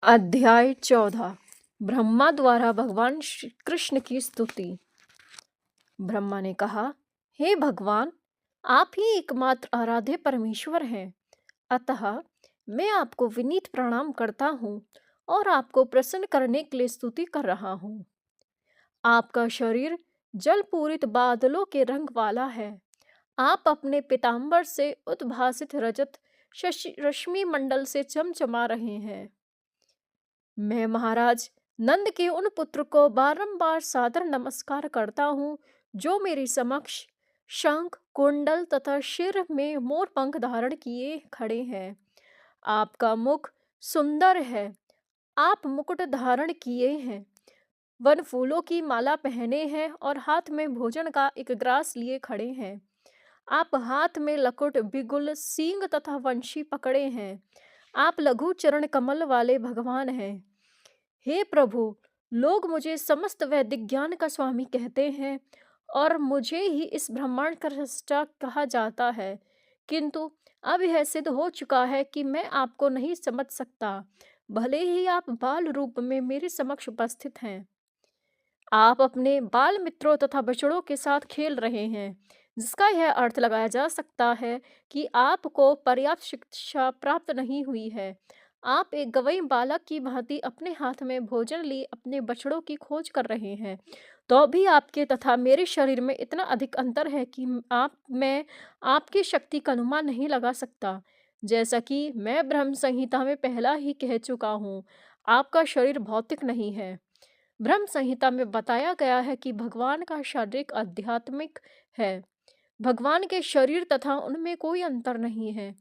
अध्याय 14। ब्रह्मा द्वारा भगवान श्री कृष्ण की स्तुति। ब्रह्मा ने कहा, हे भगवान, आप ही एकमात्र आराध्य परमेश्वर हैं। अतः मैं आपको विनीत प्रणाम करता हूँ और आपको प्रसन्न करने के लिए स्तुति कर रहा हूँ। आपका शरीर जल पूरित बादलों के रंग वाला है। आप अपने पीतांबर से उद्भासित रजत रश्मि मंडल से चमचमा रहे हैं। मैं महाराज नंद के उन पुत्र को बारंबार सादर नमस्कार करता हूँ जो मेरे समक्ष शंख कुंडल तथा सिर में मोर पंख धारण किए खड़े हैं। आपका मुख सुंदर है। आप मुकुट धारण किए हैं, वन फूलों की माला पहने हैं और हाथ में भोजन का एक ग्रास लिए खड़े हैं। आप हाथ में लकुट बिगुल सींग तथा वंशी पकड़े हैं। आप लघु चरण कमल वाले भगवान हैं। हे प्रभु, लोग मुझे समस्त वैदिक ज्ञान का स्वामी कहते हैं और मुझे ही इस ब्रह्मांड का सृष्टा कहा जाता है, किंतु अब यह सिद्ध हो चुका है कि मैं आपको नहीं समझ सकता, भले ही आप बाल रूप में मेरे समक्ष उपस्थित हैं। आप अपने बाल मित्रों तथा बछड़ों के साथ खेल रहे हैं, जिसका यह अर्थ लगाया जा सकता है कि आपको पर्याप्त शिक्षा प्राप्त नहीं हुई है। आप एक गंवई बालक की भांति अपने हाथ में भोजन लिए अपने बछड़ों की खोज कर रहे हैं, तो भी आपके तथा मेरे शरीर में इतना अधिक अंतर है कि मैं आपकी शक्ति का अनुमान नहीं लगा सकता। जैसा कि मैं ब्रह्म संहिता में पहला ही कह चुका हूँ, आपका शरीर भौतिक नहीं है। ब्रह्म संहिता में बताया गया है कि भगवान का शारीरिक आध्यात्मिक है। भगवान के शरीर तथा उनमें कोई अंतर नहीं है।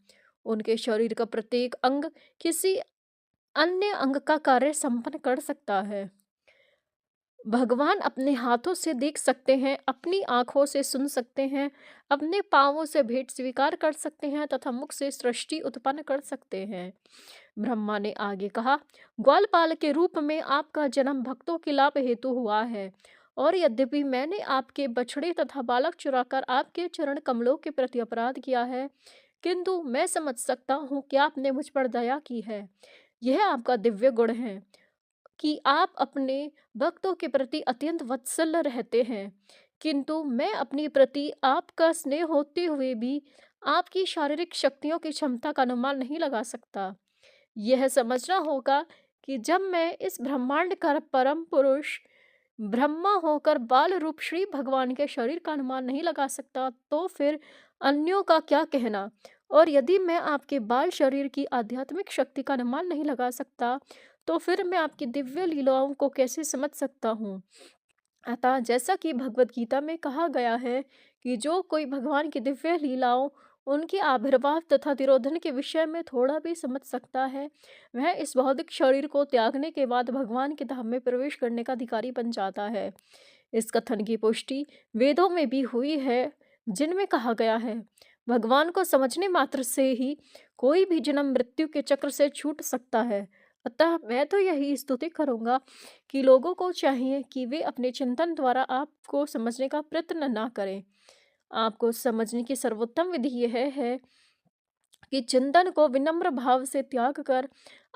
उनके शरीर का प्रत्येक अंग किसी अन्य अंग का कार्य संपन्न कर सकता है। भगवान अपने हाथों से देख सकते हैं, अपनी आंखों से सुन सकते हैं, अपने पांवों से भेंट स्वीकार कर सकते हैं तथा मुख से सृष्टि उत्पन्न कर सकते हैं। ब्रह्मा ने आगे कहा, ग्वालपाल के रूप में आपका जन्म भक्तों के लाभ हेतु हुआ है, और यद्यपि मैंने आपके बछड़े तथा बालक चुराकर आपके चरण कमलों के प्रति अपराध किया है, किंतु मैं समझ सकता हूँ कि आपने मुझ पर दया की है। यह आपका दिव्य गुण है कि आप अपने भक्तों के प्रति अत्यंत वत्सल रहते हैं, किंतु मैं अपनी प्रति आपका स्नेह होते हुए भी आपकी शारीरिक शक्तियों की क्षमता का अनुमान नहीं लगा सकता। यह समझना होगा कि जब मैं इस ब्रह्मांड का परम पुरुष ब्रह्मा होकर बाल रूप श्री भगवान के शरीर का अनुमान नहीं लगा सकता, तो फिर अन्यों का क्या कहना। और यदि मैं आपके बाल शरीर की आध्यात्मिक शक्ति का अनुमान नहीं लगा सकता, तो फिर मैं आपकी दिव्य लीलाओं को कैसे समझ सकता हूँ। अतः जैसा कि भगवत गीता में कहा गया है कि जो कोई भगवान की दिव्य लीलाओं, उनके आविर्भाव तथा तिरोधन के विषय में थोड़ा भी समझ सकता है, वह इस भौतिक शरीर को त्यागने के बाद भगवान के धाम में प्रवेश करने का अधिकारी बन जाता है। इस कथन की पुष्टि वेदों में भी हुई है, जिनमें कहा गया है, भगवान को समझने मात्र से ही कोई भी जन्म मृत्यु के चक्र से छूट सकता है। अतः मैं तो यही स्तुति करूंगा कि लोगों को चाहिए कि वे अपने चिंतन द्वारा आपको समझने का प्रयत्न ना करें। आपको समझने की सर्वोत्तम विधि यह है कि चिंतन को विनम्र भाव से त्याग कर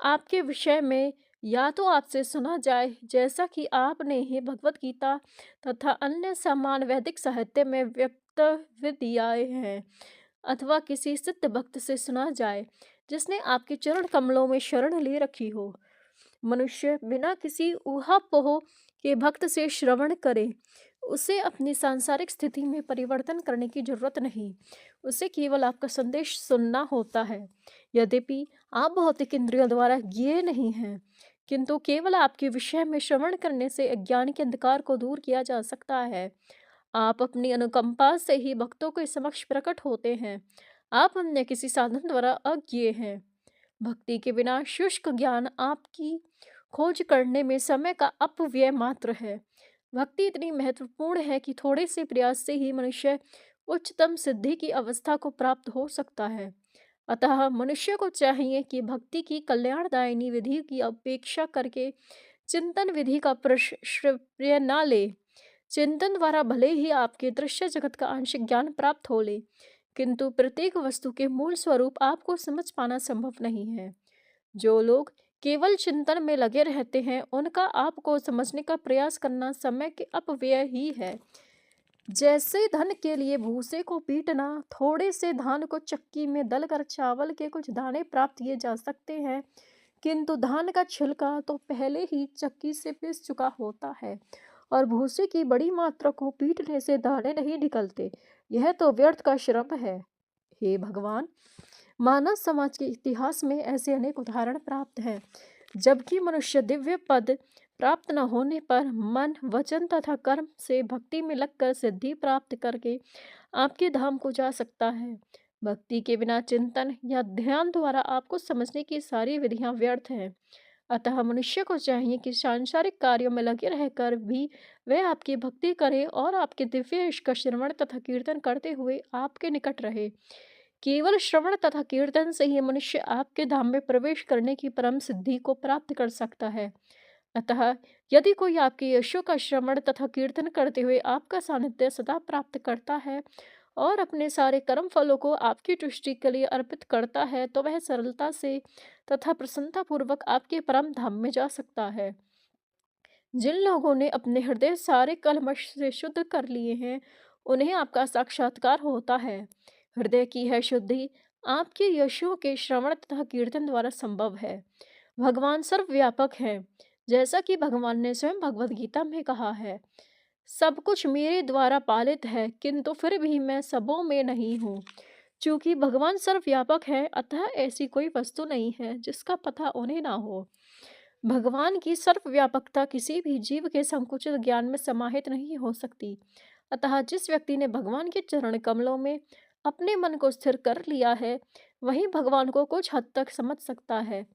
आपके विषय में या तो आपसे सुना जाए, जैसा कि आपने ही भगवत गीता तथा अन्य समान वैदिक साहित्य में वक्तव्य दिया है, अथवा किसी सिद्ध भक्त से सुना जाए जिसने आपके चरण कमलों में शरण ले रखी हो। मनुष्य बिना किसी ऊहापोह के भक्त से श्रवण करे, उसे अपनी सांसारिक स्थिति में परिवर्तन करने की जरूरत नहीं, उसे केवल आपका संदेश सुनना होता है। यद्यपि आप भौतिक इंद्रियों द्वारा ज्ञेय नहीं हैं, किंतु केवल आपके विषय में श्रवण करने से अज्ञान के अंधकार को दूर किया जा सकता है। आप अपनी अनुकंपा से ही भक्तों के समक्ष प्रकट होते हैं। आप अन्य किसी साधन द्वारा अज्ञेय हैं। भक्ति के बिना शुष्क ज्ञान आपकी खोज करने में समय का अपव्यय मात्र है। भक्ति इतनी महत्वपूर्ण है कि थोड़े से प्रयास से ही मनुष्य उच्चतम सिद्धि की अवस्था को प्राप्त हो सकता है। अतः मनुष्य को चाहिए कि भक्ति की कल्याणदायिनी विधि की अपेक्षा करके चिंतन विधि का प्रश्रय न ले। चिंतन द्वारा भले ही आपके दृश्य जगत का आंशिक ज्ञान प्राप्त हो ले, किंतु प्रत्येक वस्तु के मूल स्वरूप आपको समझ पाना संभव नहीं है। जो लोग केवल चिंतन में लगे रहते हैं, उनका आपको समझने का प्रयास करना समय के अपव्यय ही है। जैसे धन के लिए भूसे को पीटना, थोड़े से धान को चक्की में दलकर चावल के कुछ दाने प्राप्त किए जा सकते हैं, किंतु धान का छिलका तो पहले ही चक्की से पिस चुका होता है और भूसे की बड़ी मात्रा को पीटने से दाने नहीं निकलते। यह तो व्यर्थ का श्रम है। हे भगवान, मानव समाज के इतिहास में ऐसे अनेक उदाहरण प्राप्त हैं जबकि मनुष्य दिव्य पद प्राप्त न होने पर मन, वचन तथा कर्म से भक्ति में लगकर सिद्धि प्राप्त करके आपके धाम को जा सकता है। भक्ति के बिना चिंतन या ध्यान द्वारा आपको समझने की सारी विधियां व्यर्थ हैं। अतः मनुष्य को चाहिए कि सांसारिक कार्यों में लगे रहकर भी वह आपकी भक्ति करे और आपके दिव्य यश का श्रवण तथा कीर्तन करते हुए आपके निकट रहे। केवल श्रवण तथा कीर्तन से ही मनुष्य आपके धाम में प्रवेश करने की परम सिद्धि को प्राप्त कर सकता है। अतः यदि कोई आपके यशों का श्रवण तथा कीर्तन करते हुए आपका सानिध्य सदा प्राप्त करता है और अपने सारे कर्म फलों को आपकी तुष्टि के लिए अर्पित करता है, तो वह सरलता से तथा प्रसन्नता पूर्वक आपके परम धाम में जा सकता है। जिन लोगों ने अपने हृदय सारे कलमश से शुद्ध कर लिए हैं, उन्हें आपका साक्षात्कार होता है। हृदय की है शुद्धि आपके यशों के श्रवण तथा कीर्तन द्वारा संभव है। भगवान सर्वव्यापक हैं, जैसा कि भगवान ने स्वयं भगवद गीता में कहा है, सब कुछ मेरे द्वारा पालित है, किंतु फिर भी मैं सबों में नहीं हूँ। चूंकि भगवान सर्वव्यापक है, अतः ऐसी कोई वस्तु नहीं है जिसका पता उन्हें ना हो। भगवान की सर्वव्यापकता किसी भी जीव के संकुचित ज्ञान में समाहित नहीं हो सकती। अतः जिस व्यक्ति ने भगवान के चरण कमलों में अपने मन को स्थिर कर लिया है, वही भगवान को कुछ हद तक समझ सकता है।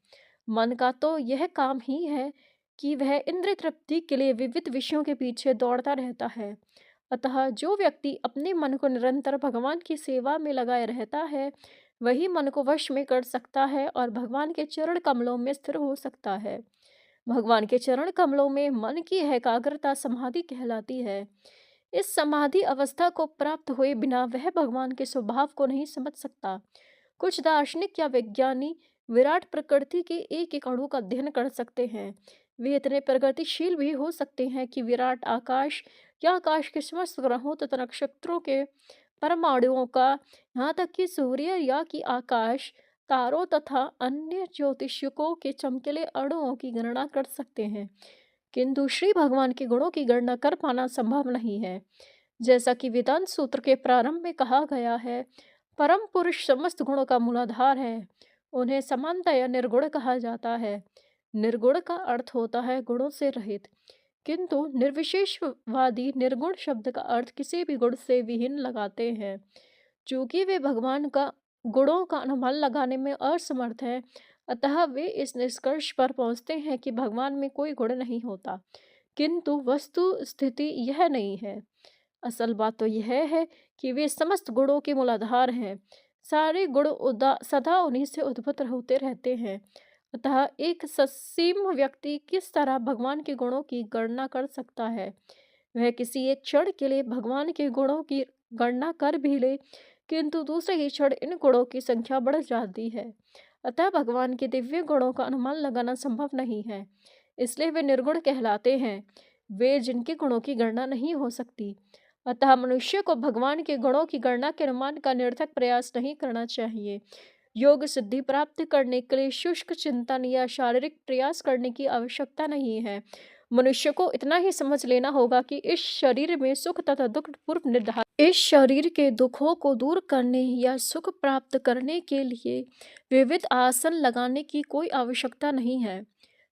मन का तो यह काम ही है कि वह इंद्रिय तृप्ति के लिए विविध विषयों के पीछे दौड़ता रहता है। अतः जो व्यक्ति अपने मन को निरंतर भगवान की सेवा में लगाए रहता है, वही मन को वश में कर सकता है और भगवान के चरण कमलों में स्थिर हो सकता है। भगवान के चरण कमलों में मन की एकाग्रता समाधि कहलाती है। इस समाधि अवस्था को प्राप्त हुए बिना वह भगवान के स्वभाव को नहीं समझ सकता। कुछ दार्शनिक या विज्ञानी विराट प्रकृति के एक एक अणु का अध्ययन कर सकते हैं। वे इतने प्रगतिशील भी हो सकते हैं कि विराट आकाश या आकाश के समस्त ग्रहों तथा नक्षत्रों के परमाणुओं का, यहाँ तक कि सूर्य या कि आकाश तारों तथा अन्य ज्योतिषकों के चमकीले अणुओं की गणना कर सकते हैं, किंतु श्री भगवान के गुणों की गणना कर पाना संभव नहीं है। जैसा कि वेदांत सूत्र के प्रारंभ में कहा गया है, परम पुरुष समस्त गुणों का मूलाधार है। उन्हें समानतया निर्गुण कहा जाता है। निर्गुण का अर्थ होता है गुणों से रहित, किंतु निर्विशेषवादी निर्गुण शब्द का अर्थ किसी भी गुण से विहीन लगाते हैं। चूंकि वे भगवान का गुणों का अनुमान लगाने में असमर्थ हैं, अतः वे इस निष्कर्ष पर पहुंचते हैं कि भगवान में कोई गुण नहीं होता, किंतु वस्तु स्थिति यह नहीं है। असल बात तो यह है कि वे समस्त गुणों के मूलाधार हैं। सारे गुण सदा उन्हीं से उद्भूत होते रहते हैं। अतः एक ससीम व्यक्ति किस तरह भगवान के गुणों की गणना कर सकता है? वह किसी एक क्षण के लिए भगवान के गुणों की गणना कर भी ले, किंतु दूसरे ही क्षण इन गुणों की संख्या बढ़ जाती है। अतः भगवान के दिव्य गुणों का अनुमान लगाना संभव नहीं है, इसलिए वे निर्गुण कहलाते हैं, वे जिनके गुणों की गणना नहीं हो सकती। अतः मनुष्य को भगवान के गुणों की गणना के अनुमान का निरर्थक प्रयास नहीं करना चाहिए। योग सिद्धि प्राप्त करने के लिए शुष्क चिंतन या शारीरिक प्रयास करने की आवश्यकता नहीं है। मनुष्य को इतना ही समझ लेना होगा कि इस शरीर में सुख तथा दुख पूर्व निर्धारित। इस शरीर के दुखों को दूर करने या सुख प्राप्त करने के लिए विविध आसन लगाने की कोई आवश्यकता नहीं है।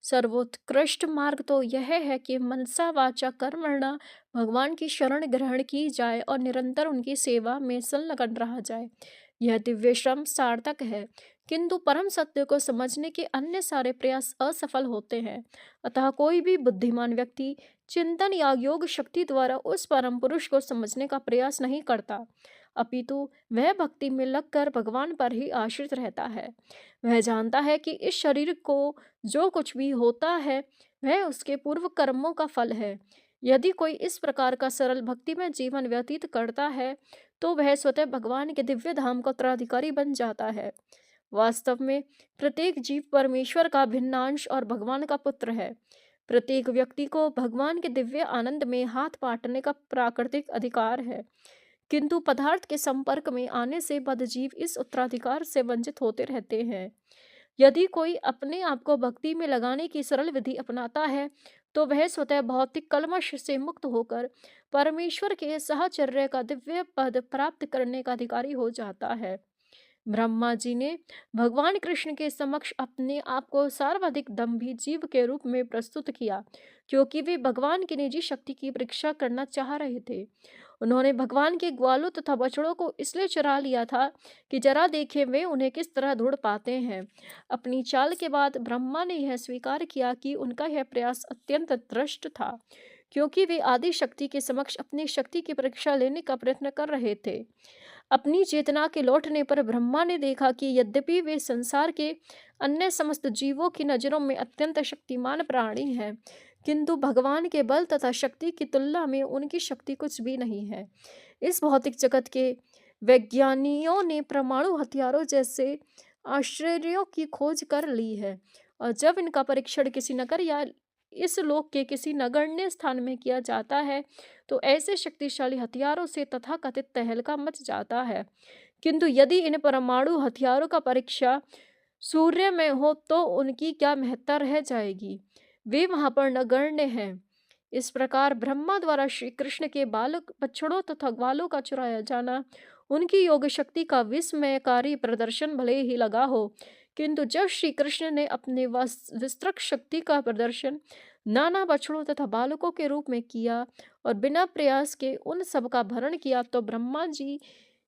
सर्वोत्कृष्ट मार्ग तो यह है कि मनसा वाचा कर्मणा भगवान की शरण ग्रहण की जाए और निरंतर उनकी सेवा में संलग्न रहा जाए। यह दिव्य श्रम सार्थक है, किंतु परम सत्य को समझने के अन्य सारे प्रयास असफल होते हैं। अतः कोई भी बुद्धिमान व्यक्ति चिंतन या योग शक्ति द्वारा उस परम पुरुष को समझने का प्रयास नहीं करता, अपितु वह भक्ति में लगकर भगवान पर ही आश्रित रहता है। वह जानता है कि इस शरीर को जो कुछ भी होता है वह उसके पूर्व कर्मों का फल है। यदि कोई इस प्रकार का सरल भक्ति में जीवन व्यतीत करता है, तो वह स्वतः भगवान के दिव्य धाम का उत्तराधिकारी बन जाता है। वास्तव में प्रत्येक जीव परमेश्वर का भिन्नांश और भगवान का पुत्र है। प्रत्येक व्यक्ति को भगवान के दिव्य आनंद में हाथ बांटने का प्राकृतिक अधिकार है, किंतु पदार्थ के संपर्क में आने से बद्धजीव इस उत्तराधिकार से वंचित होते रहते हैं। यदि कोई अपने आप को भक्ति में लगाने की सरल विधि अपनाता है, तो वह स्वतः भौतिक कल्मश से मुक्त होकर परमेश्वर के साहचर्य का दिव्य पद प्राप्त करने का अधिकारी हो जाता है। ब्रह्मा जी ने भगवान कृष्ण के समक्ष अपने आप को सर्वाधिक दम्भी जीव के रूप में प्रस्तुत किया, क्योंकि वे भगवान की निजी शक्ति की परीक्षा करना चाह रहे थे। उन्होंने भगवान के ग्वालों तथा बछड़ों को इसलिए चुरा लिया था कि जरा देखें वे उन्हें किस तरह ढूंढ पाते हैं। अपनी चाल के बाद ब्रह्मा ने यह स्वीकार किया कि उनका यह प्रयास अत्यंत भ्रष्ट था, क्योंकि वे आदि शक्ति के समक्ष अपनी शक्ति की परीक्षा लेने का प्रयत्न कर रहे थे। अपनी चेतना के लौटने पर ब्रह्मा ने देखा कि यद्यपि वे संसार के अन्य समस्त जीवों की नजरों में अत्यंत शक्तिमान प्राणी हैं, किंतु भगवान के बल तथा शक्ति की तुलना में उनकी शक्ति कुछ भी नहीं है। इस भौतिक जगत के वैज्ञानियों ने परमाणु हथियारों जैसे आश्चर्यों की खोज कर ली है, और जब इनका परीक्षण किसी नगर या इस लोक के किसी नगण्य स्थान में किया जाता है, तो ऐसे शक्तिशाली हथियारों से तथाकथित तहलका मच जाता है। किंतु यदि इन परमाणु हथियारों का परीक्षा सूर्य में हो, तो उनकी क्या महत्ता रह जाएगी। वे वहां पर नगण्य हैं। इस प्रकार ब्रह्मा द्वारा श्री कृष्ण के बालक बछड़ों तथा ग्वालों का चुराया जाना उनकी योग शक्ति का विस्मयकारी प्रदर्शन भले ही लगा हो, किंतु जब श्री कृष्ण ने अपने विस्तृत शक्ति का प्रदर्शन नाना बछड़ों तथा बालकों के रूप में किया और बिना प्रयास के उन सब का भरण किया, तो ब्रह्मा जी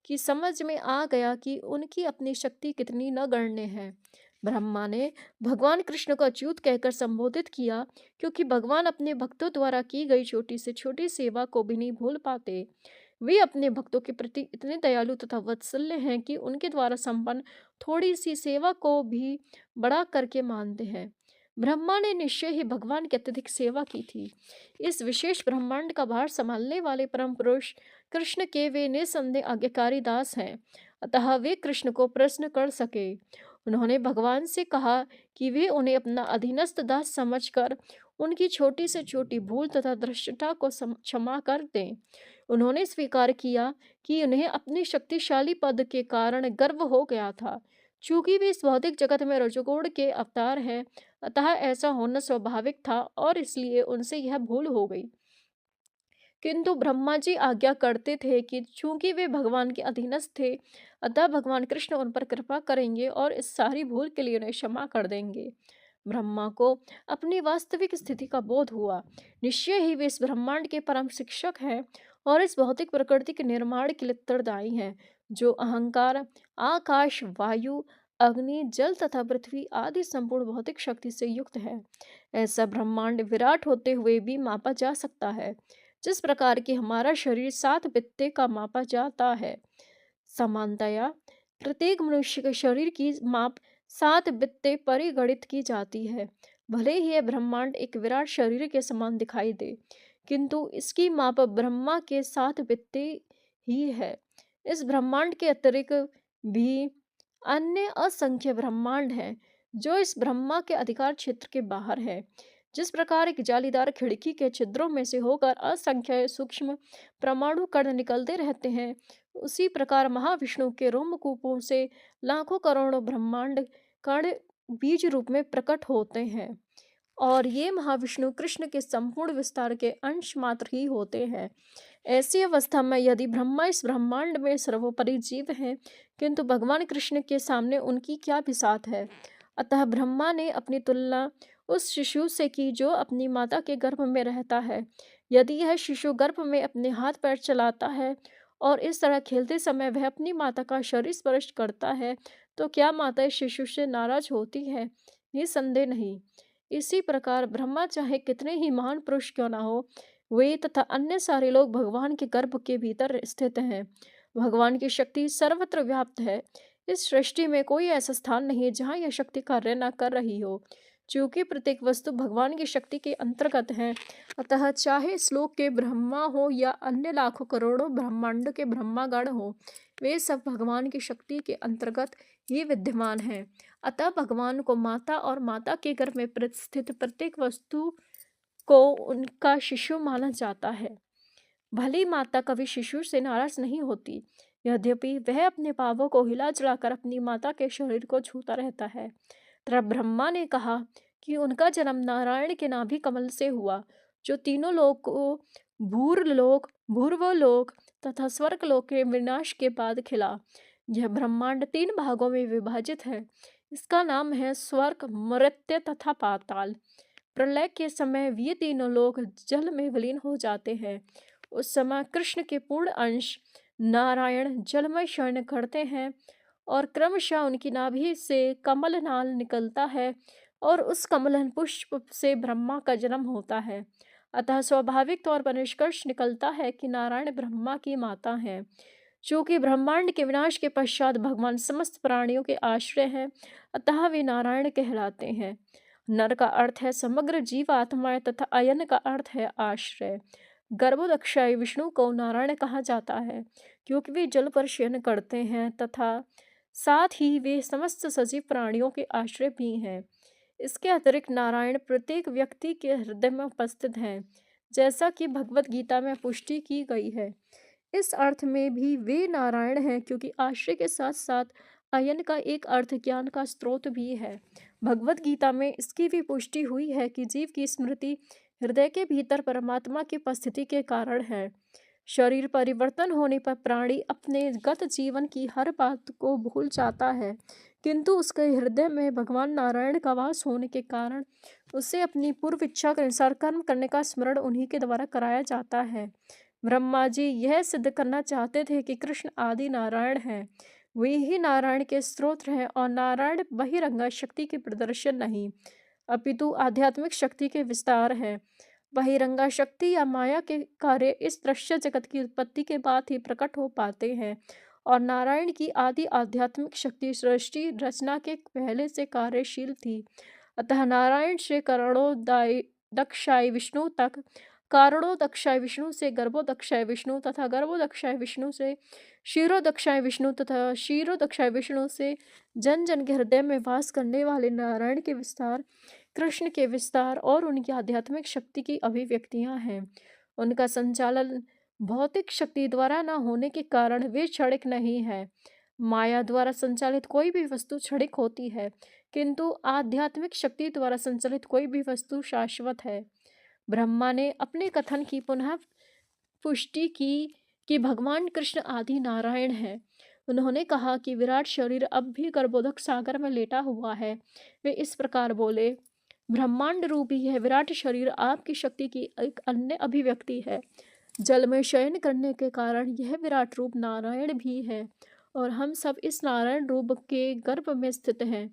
की समझ में आ गया कि उनकी अपनी शक्ति कितनी नगण्य है। ब्रह्मा ने भगवान कृष्ण को अच्युत कहकर संबोधित किया, क्योंकि भगवान अपने भक्तों द्वारा की गई छोटी से छोटी सेवा को भी नहीं भूल पाते। वे अपने भक्तों के प्रति इतने दयालु तथा वात्सल्य हैं कि उनके द्वारा संपन्न थोड़ी सी सेवा को भी बड़ा करके मानते हैं। ब्रह्मा ने निश्चय ही भगवान की अत्यधिक सेवा की थी। इस विशेष ब्रह्मांड का भार संभालने वाले परम पुरुष कृष्ण के वे निसंदेह आज्ञाकारी दास हैं, अतः वे कृष्ण को प्रश्न कर सके। उन्होंने भगवान से कहा कि वे उन्हें अपना अधीनस्थ दास समझकर उनकी छोटी से छोटी भूल तथा धृष्टता को क्षमा कर दें। उन्होंने स्वीकार किया कि उन्हें अपने शक्तिशाली पद के कारण गर्व हो गया था। चूंकि वे इस भौतिक जगत में रजोगुण के अवतार हैं, अतः ऐसा होना स्वाभाविक था और इसलिए उनसे यह भूल हो गई। किंतु ब्रह्मा जी आज्ञा करते थे कि चूंकि वे भगवान के अधीनस्थ थे, अतः भगवान कृष्ण उन पर कृपा करेंगे और इस सारी भूल के लिए उन्हें क्षमा कर देंगे। ब्रह्मा को अपनी वास्तविक स्थिति का बोध हुआ। निश्चय ही वे इस ब्रह्मांड के परम शिक्षक हैं और इस भौतिक प्रकृति के निर्माण के लिए उत्तरदायी हैं, जो अहंकार, आकाश, वायु, अग्नि, जल तथा पृथ्वी आदि संपूर्ण भौतिक शक्ति से युक्त है। ऐसा ब्रह्मांड विराट होते हुए भी मापा जा सकता है, जिस प्रकार कि हमारा शरीर 7 बित्ते का मापा जाता है। समानतया प्रत्येक मनुष्य के शरीर की माप 7 बित्ते परिगणित की जाती है। भले ही यह ब्रह्मांड एक विराट शरीर के समान दिखाई दे, किंतु इसकी माप ब्रह्मा के 7 बित्ते ही है। इस ब्रह्मांड के अतिरिक्त भी अन्य असंख्य ब्रह्मांड हैं, जो इस ब्रह्मा के अधिकार क्षेत्र के बाहर है। जिस प्रकार एक जालीदार खिड़की के छिद्रों में से होकर असंख्य सूक्ष्म परमाणु कण निकलते रहते हैं, उसी प्रकार महाविष्णु के रोमकूपों से लाखों करोड़ों ब्रह्मांड कण बीज रूप में प्रकट होते हैं, और ये महाविष्णु कृष्ण के संपूर्ण विस्तार के अंश मात्र ही होते हैं। ऐसी अवस्था में यदि ब्रह्मा इस ब्रह्मांड में सर्वोपरि जीव हैं, किंतु भगवान कृष्ण के सामने उनकी क्या बिसात है। अतः ब्रह्मा ने अपनी तुलना उस शिशु से की जो अपनी माता के गर्भ में रहता है। यदि यह शिशु गर्भ में अपने हाथ पैर चलाता है और इस तरह खेलते समय वह अपनी माता का शरीर स्पर्श करता है, तो क्या माता इस शिशु से नाराज होती है? निसंदेह नहीं। इसी प्रकार ब्रह्मा चाहे कितने ही महान पुरुष क्यों ना हो, वे तथा अन्य सारे लोग भगवान के गर्भ के भीतर स्थित हैं। भगवान की शक्ति सर्वत्र व्याप्त है। इस सृष्टि में कोई ऐसा स्थान नहीं है जहाँ यह शक्ति कार्य न कर रही हो। चूंकि प्रत्येक वस्तु भगवान की शक्ति के अंतर्गत है, अतः चाहे श्लोक के ब्रह्मा हो या अन्य लाखों करोड़ों ब्रह्मांड के ब्रह्मागण हो, वे सब भगवान की शक्ति के अंतर्गत ही विद्यमान हैं। अतः भगवान को माता और माता के गर्भ में स्थित प्रत्येक वस्तु को उनका शिशु माना जाता है। भली माता कभी शिशु से नाराज नहीं होती, यद्यपि वह अपने पांवों को हिला चलाकर अपनी माता के शरीर को छूता रहता है। तब ब्रह्मा ने कहा कि उनका जन्म नारायण के नाभि कमल से हुआ, जो तीनों लोक को भूरलोक, भूर्वलोक तथा स्वर्गलोक के विनाश के बाद खिला। यह ब्रह्मांड 3 भागों में विभाजित है। इसका नाम है स्वर्ग, मर्त्य तथा पाताल। प्रलय के समय ये तीनों लोग जल में विलीन हो जाते हैं। उस समय कृष्ण के पूर्ण अंश नारायण जल में शयन करते हैं और क्रमशः उनकी नाभि से कमल नाल निकलता है और उस कमल पुष्प से ब्रह्मा का जन्म होता है। अतः स्वाभाविक तौर पर निष्कर्ष निकलता है कि नारायण ब्रह्मा की माता हैं। चूंकि ब्रह्मांड के विनाश के पश्चात भगवान समस्त प्राणियों के आश्रय हैं, अतः वे नारायण कहलाते हैं। नर का अर्थ है समग्र जीव आत्माएं तथा अयन का अर्थ है आश्रय। गर्भोदक्षाई विष्णु को नारायण कहा जाता है क्योंकि वे जल पर शयन करते हैं तथा साथ ही वे समस्त सजीव प्राणियों के आश्रय भी हैं। इसके अतिरिक्त नारायण प्रत्येक व्यक्ति के हृदय में उपस्थित हैं, जैसा कि भगवत गीता में पुष्टि की गई है। इस अर्थ में भी वे नारायण हैं क्योंकि आश्रय के साथ साथ अयन का एक अर्थ ज्ञान का स्रोत भी है। भगवत गीता में इसकी भी पुष्टि हुई है कि जीव की स्मृति हृदय के भीतर परमात्मा की उपस्थिति के कारण है। शरीर परिवर्तन होने पर प्राणी अपने गत जीवन की हर बात को भूल जाता है, किंतु उसके हृदय में भगवान नारायण का वास होने के कारण उसे अपनी पूर्व इच्छा के अनुसार कर्म करने का स्मरण उन्हीं के द्वारा कराया जाता है। ब्रह्मा जी यह सिद्ध करना चाहते थे कि कृष्ण आदि नारायण हैं, वे ही नारायण के स्रोत हैं और नारायण बहिरंगा शक्ति के प्रदर्शन नहीं, अपितु आध्यात्मिक शक्ति के विस्तार है। बहिरंगा शक्ति या माया के कार्य इस दृश्य जगत की उत्पत्ति के बाद ही प्रकट हो पाते हैं और नारायण की आदि आध्यात्मिक शक्ति सृष्टि रचना के पहले से कार्यशील थी। अतः नारायण से दक्षाय विष्णु तक, कारणोदक्षाय विष्णु से गर्भोदक्षाय विष्णु तथा गर्भोदक्षाय विष्णु से क्षीरोदक्षाय विष्णु तथा क्षीरोदक्षाय विष्णु से जन जन के हृदय में वास करने वाले नारायण के विस्तार, कृष्ण के विस्तार और उनकी आध्यात्मिक शक्ति की अभिव्यक्तियां हैं। उनका संचालन भौतिक शक्ति द्वारा न होने के कारण वे क्षणिक नहीं है। माया द्वारा संचालित कोई भी वस्तु क्षणिक होती है, किंतु आध्यात्मिक शक्ति द्वारा संचालित कोई भी वस्तु शाश्वत है। ब्रह्मा ने अपने कथन की पुनः पुष्टि की कि भगवान कृष्ण आदि नारायण हैं। उन्होंने कहा कि विराट शरीर अब भी गर्भोदक सागर में लेटा हुआ है। वे इस प्रकार बोले, ब्रह्मांड रूपी यह विराट शरीर आपकी शक्ति की एक अन्य अभिव्यक्ति है। जल में शयन करने के कारण यह विराट रूप नारायण भी है और हम सब इस नारायण रूप के गर्भ में स्थित हैं।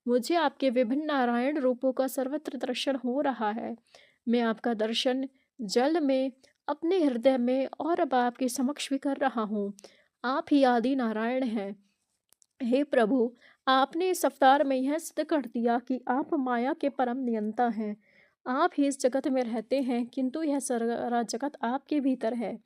मुझे आपके विभिन्न नारायण रूपों का सर्वत्र दर्शन हो रहा है। मैं आपका दर्शन जल में, अपने हृदय में और अब आपके समक्ष भी कर रहा हूँ। आप ही आदि नारायण हैं। हे प्रभु, आपने इस अवतार में यह सिद्ध कर दिया कि आप माया के परम नियंता हैं। आप ही इस जगत में रहते हैं, किंतु यह सारा जगत आपके भीतर है।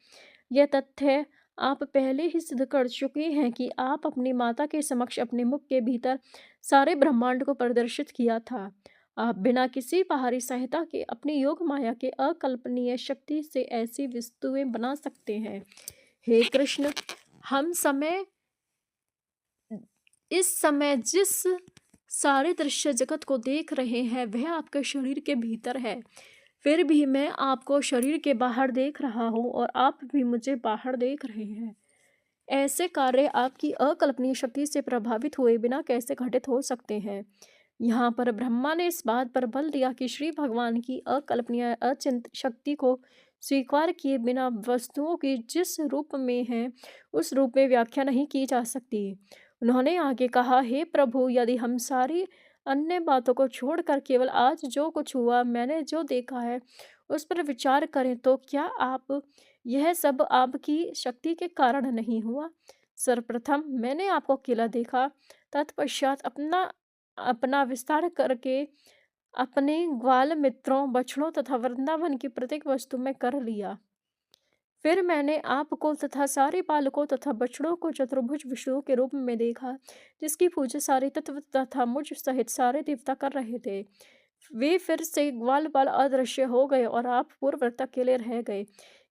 यह तथ्य आप पहले ही सिद्ध कर चुके हैं कि आप अपनी माता के समक्ष अपने मुख के भीतर सारे ब्रह्मांड को प्रदर्शित किया था। आप बिना किसी बाहरी सहायता के अपनी योग माया के अकल्पनीय शक्ति से ऐसी वस्तुएं बना सकते हैं। हे कृष्ण, हम इस समय जिस सारे दृश्य जगत को देख रहे हैं वह आपके शरीर के भीतर है। फिर भी मैं आपको शरीर के बाहर देख रहा हूँ और आप भी मुझे बाहर देख रहे हैं। ऐसे कार्य आपकी अकल्पनीय शक्ति से प्रभावित हुए बिना कैसे घटित हो सकते हैं। यहाँ पर ब्रह्मा ने इस बात पर बल दिया कि श्री भगवान की अकल्पनीय अचिंत शक्ति को स्वीकार किए बिना वस्तुओं की जिस रूप में है उस रूप में व्याख्या नहीं की जा सकती। उन्होंने आगे कहा, हे प्रभु, यदि हम सारी अन्य बातों को छोड़कर केवल आज जो कुछ हुआ, मैंने जो देखा है, उस पर विचार करें तो क्या आप यह सब आपकी शक्ति के कारण नहीं हुआ। सर्वप्रथम मैंने आपको अकेला देखा, तत्पश्चात अपना विस्तार करके अपने ग्वाल मित्रों, बछड़ों तथा वृंदावन की प्रत्येक वस्तु में कर लिया। फिर मैंने आपको तथा सारे बालकों तथा बछड़ों को चतुर्भुज विष्णु के रूप में देखा, जिसकी पूजा सारे तत्व तथा मुझ सहित सारे देवता कर रहे थे। वे फिर से ग्वाल बाल अदृश्य हो गए और आप पूर्ववत अकेले रह गए।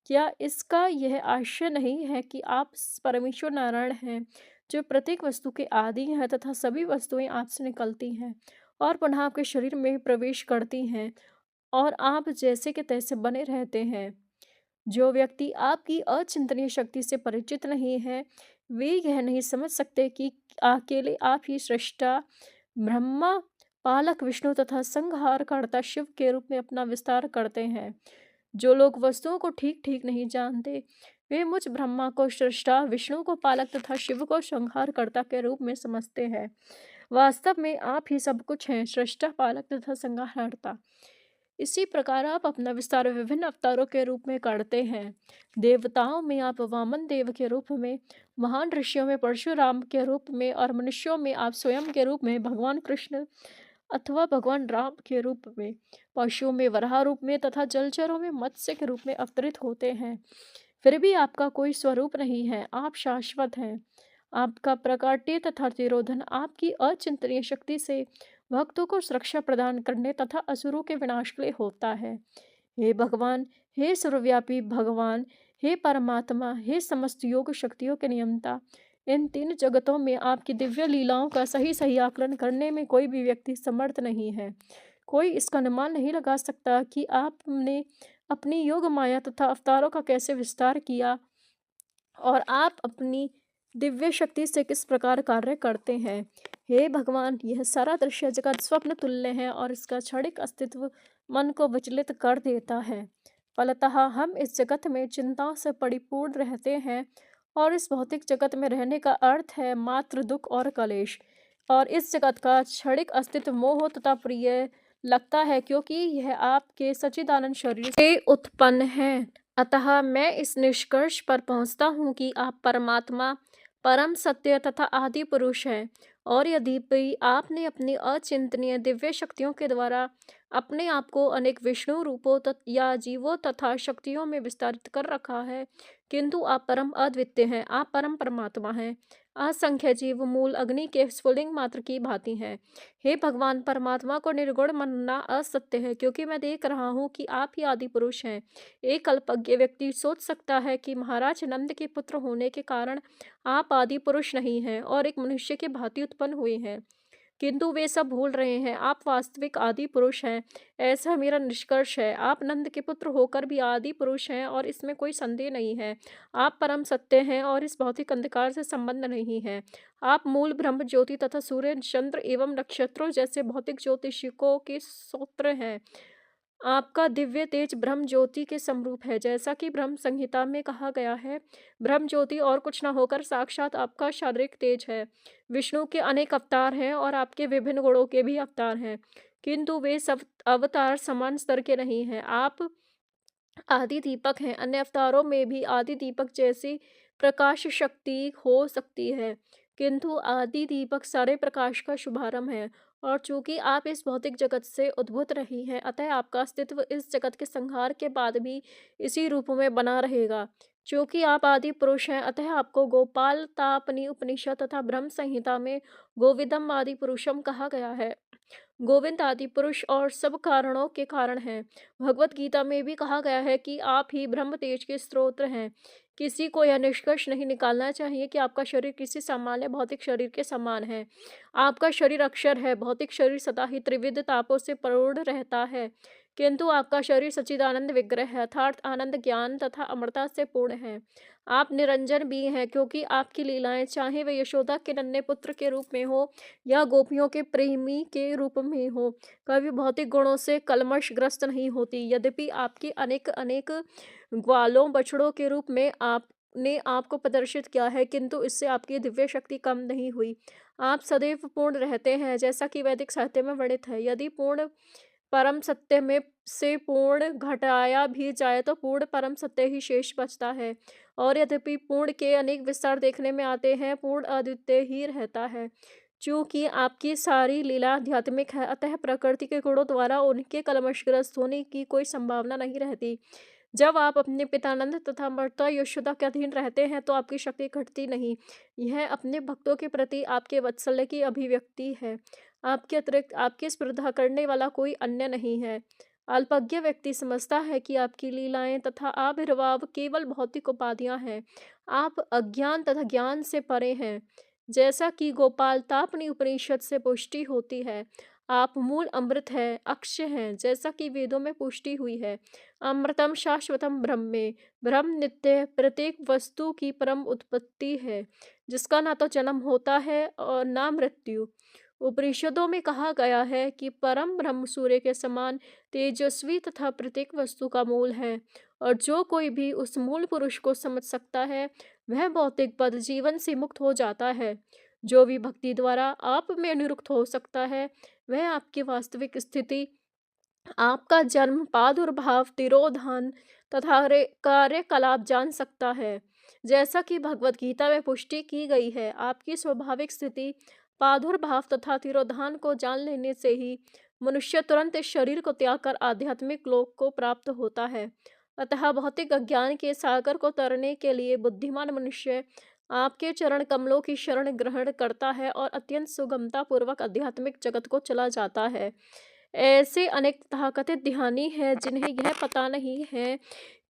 क्या इसका यह आश्चर्य नहीं है कि आप परमेश्वर नारायण हैं, जो प्रत्येक वस्तु के आदि हैं तथा सभी वस्तुएं आपसे निकलती हैं और पुनः आपके शरीर में प्रवेश करती हैं और आप जैसे के तैसे बने रहते हैं। जो व्यक्ति आपकी अचिंतनीय शक्ति से परिचित नहीं है, वे यह नहीं समझ सकते कि अकेले आप ही सृष्टा, ब्रह्मा, पालक विष्णु तथा संहारकर्ता शिव के रूप में अपना विस्तार करते हैं। जो लोग वस्तुओं को ठीक ठीक नहीं जानते, वे मुझ ब्रह्मा को सृष्टा, विष्णु को पालक तथा शिव को संहारकर्ता के रूप में समझते हैं। वास्तव में आप ही सब कुछ हैं, सृष्टा, पालक तथा संहारकर्ता। इसी प्रकार आप अपना विस्तार विभिन्न अवतारों के रूप में करते हैं। देवताओं में आप वामन देव के रूप में, महान ऋषियों में परशुराम के रूप में और मनुष्यों में आप स्वयं के रूप में भगवान कृष्ण अथवा भगवान राम के रूप में, पशुओं में वराह रूप में तथा जलचरों में मत्स्य के रूप में अवतरित होते हैं। फिर भी आपका कोई स्वरूप नहीं है, आप शाश्वत हैं। आपका प्रकाट्य तथा तिरोधन आपकी अचिंतनीय शक्ति से भक्तों को सुरक्षा प्रदान करने तथा असुरों के विनाश के लिए होता है। हे भगवान, हे सर्वव्यापी भगवान, हे परमात्मा, हे समस्त योग शक्तियों के नियंता, इन तीन जगतों में आपकी दिव्य लीलाओं का सही सही आकलन करने में कोई भी व्यक्ति समर्थ नहीं है। कोई इसका अनुमान नहीं लगा सकता कि आपने अपनी योग माया तथा अवतारों का कैसे विस्तार किया और आप अपनी दिव्य शक्ति से किस प्रकार कार्य करते हैं। हे भगवान, यह सारा दृश्य जगत स्वप्न तुल्य है और इसका क्षणिक अस्तित्व मन को विचलित कर देता है। फलतः हम इस जगत में चिंताओं से परिपूर्ण रहते हैं और इस भौतिक जगत में रहने का अर्थ है मात्र दुख और कलेश। और इस जगत का क्षणिक अस्तित्व मोह तथा प्रिय लगता है, क्योंकि यह आपके सच्चिदानंद शरीर से उत्पन्न है। अतः मैं इस निष्कर्ष पर पहुंचता हूँ कि आप परमात्मा, परम सत्य तथा आदि पुरुष हैं। और यद्यपि आपने अपनी अचिंतनीय दिव्य शक्तियों के द्वारा अपने आप को अनेक विष्णु रूपों या जीवों तथा शक्तियों में विस्तारित कर रखा है, किंतु आप परम अद्वितीय हैं। आप परम परमात्मा हैं। असंख्य जीव मूल अग्नि के स्फुलिंग मात्र की भांति हैं। हे भगवान, परमात्मा को निर्गुण मानना असत्य है, क्योंकि मैं देख रहा हूँ कि आप ही आदि पुरुष हैं। एक अल्पज्ञ व्यक्ति सोच सकता है कि महाराज नंद के पुत्र होने के कारण आप आदि पुरुष नहीं हैं और एक मनुष्य के भांति उत्पन्न हुए हैं, किंतु वे सब भूल रहे हैं। आप वास्तविक आदि पुरुष हैं, ऐसा मेरा निष्कर्ष है। आप नंद के पुत्र होकर भी आदि पुरुष हैं और इसमें कोई संदेह नहीं है। आप परम सत्य हैं और इस भौतिक अंधकार से संबंध नहीं है। आप मूल ब्रह्म ज्योति तथा सूर्य, चंद्र एवं नक्षत्रों जैसे भौतिक ज्योतिषिकों के स्रोत हैं। आपका दिव्य तेज ब्रह्म ज्योति के समरूप है, जैसा कि ब्रह्म संहिता में कहा गया है। ब्रह्म ज्योति और कुछ न होकर साक्षात आपका शारीरिक तेज है। विष्णु के अनेक अवतार हैं और आपके विभिन्न गुणों के भी अवतार हैं, किंतु वे सब अवतार समान स्तर के नहीं हैं। आप आदि दीपक हैं। अन्य अवतारों में भी आदि दीपक जैसी प्रकाश शक्ति हो सकती है, किंतु आदि दीपक सारे प्रकाश का शुभारंभ है। और चूंकि आप इस भौतिक जगत से उद्भूत रही हैं, अतः आपका अस्तित्व इस जगत के संहार के बाद भी इसी रूप में बना रहेगा। चूंकि आप आदि पुरुष हैं, अतः आपको गोपाल तापनी उपनिषद तथा ब्रह्म संहिता में गोविदम आदि पुरुषम कहा गया है। गोविंद आदि पुरुष और सब कारणों के कारण हैं। भगवत गीता में भी कहा गया है कि आप ही ब्रह्म तेज के स्रोत हैं। किसी को यह निष्कर्ष नहीं निकालना चाहिए कि आपका शरीर किसी सामान्य भौतिक शरीर के समान है। आपका शरीर अक्षर है। भौतिक शरीर सदा ही त्रिविध तापों से पूर्ण रहता है, किंतु आपका शरीर सच्चिदानंद विग्रह है, अर्थात आनंद, ज्ञान तथा अमरता से पूर्ण है। आप निरंजन भी हैं, क्योंकि आपकी लीलाएं, चाहे वे यशोदा के नन्हे पुत्र के रूप में हो या गोपियों के प्रेमी के रूप में हो, कभी भौतिक गुणों से कलमशग्रस्त नहीं होती। यद्यपि आपकी अनेक अनेक ग्वालों बछड़ों के रूप में आपने आपको प्रदर्शित किया है, किंतु इससे आपकी दिव्य शक्ति कम नहीं हुई। आप सदैव पूर्ण रहते हैं, जैसा कि वैदिक साहित्य में वर्णित है। यदि पूर्ण परम सत्य में से पूर्ण घटाया भी जाए तो पूर्ण परम सत्य ही शेष बचता है। और यद्यपि पूर्ण के अनेक विस्तार देखने में आते हैं, पूर्ण अद्वितीय ही रहता है। चूंकि आपकी सारी लीला आध्यात्मिक है, अतः प्रकृति के गुणों द्वारा उनके कलमशग्रस्त होने की कोई संभावना नहीं रहती। जब आप अपने पिता नंद तथा माता यशोदा के अधीन रहते हैं तो आपकी शक्ति घटती नहीं। यह अपने भक्तों के प्रति आपके वात्सल्य की अभिव्यक्ति है। आपके अतिरिक्त आपकी स्पर्धा करने वाला कोई अन्य नहीं है। अल्पज्ञ व्यक्ति समझता है कि आपकी लीलाएं तथा आविर्भाव केवल भौतिक उपाधियां हैं। आप अज्ञान तथा ज्ञान से परे हैं। जैसा कि गोपाल तापनी उपनिषद से पुष्टि होती है, आप मूल अमृत है, अक्षय हैं, जैसा कि वेदों में पुष्टि हुई है। अमृतम शाश्वतम ब्रह्मे, ब्रह्म नित्य प्रत्येक वस्तु की परम उत्पत्ति है, जिसका ना तो जन्म होता है और ना मृत्यु। उपनिषदों में कहा गया है कि परम ब्रह्म सूर्य के समान तेजस्वी तथा प्रत्येक वस्तु का मूल है, और जो कोई भी उस मूल पुरुष को समझ सकता है वह भौतिक पद जीवन से मुक्त हो जाता है। जो भी भक्ति द्वारा आप में निरुक्त हो सकता है वह आपकी वास्तविक स्थिति, आपका जन्म, प्रादुर्भाव, तिरोधान तथा कार्यकलाप जान सकता है। जैसा कि भगवत गीता में पुष्टि की गई है, आपकी स्वाभाविक स्थिति, प्रादुर्भाव तथा तिरोधान को जान लेने से ही मनुष्य तुरंत इस शरीर को त्याग कर आध्यात्मिक लोक को प्राप्त होता है। अतः भौतिक अज्ञान के सागर को तरने के लिए बुद्धिमान मनुष्य आपके चरण कमलों की शरण ग्रहण करता है और अत्यंत सुगमता पूर्वक आध्यात्मिक जगत को चला जाता है। ऐसे अनेक तथाकथित ध्यानी हैं जिन्हें यह पता नहीं है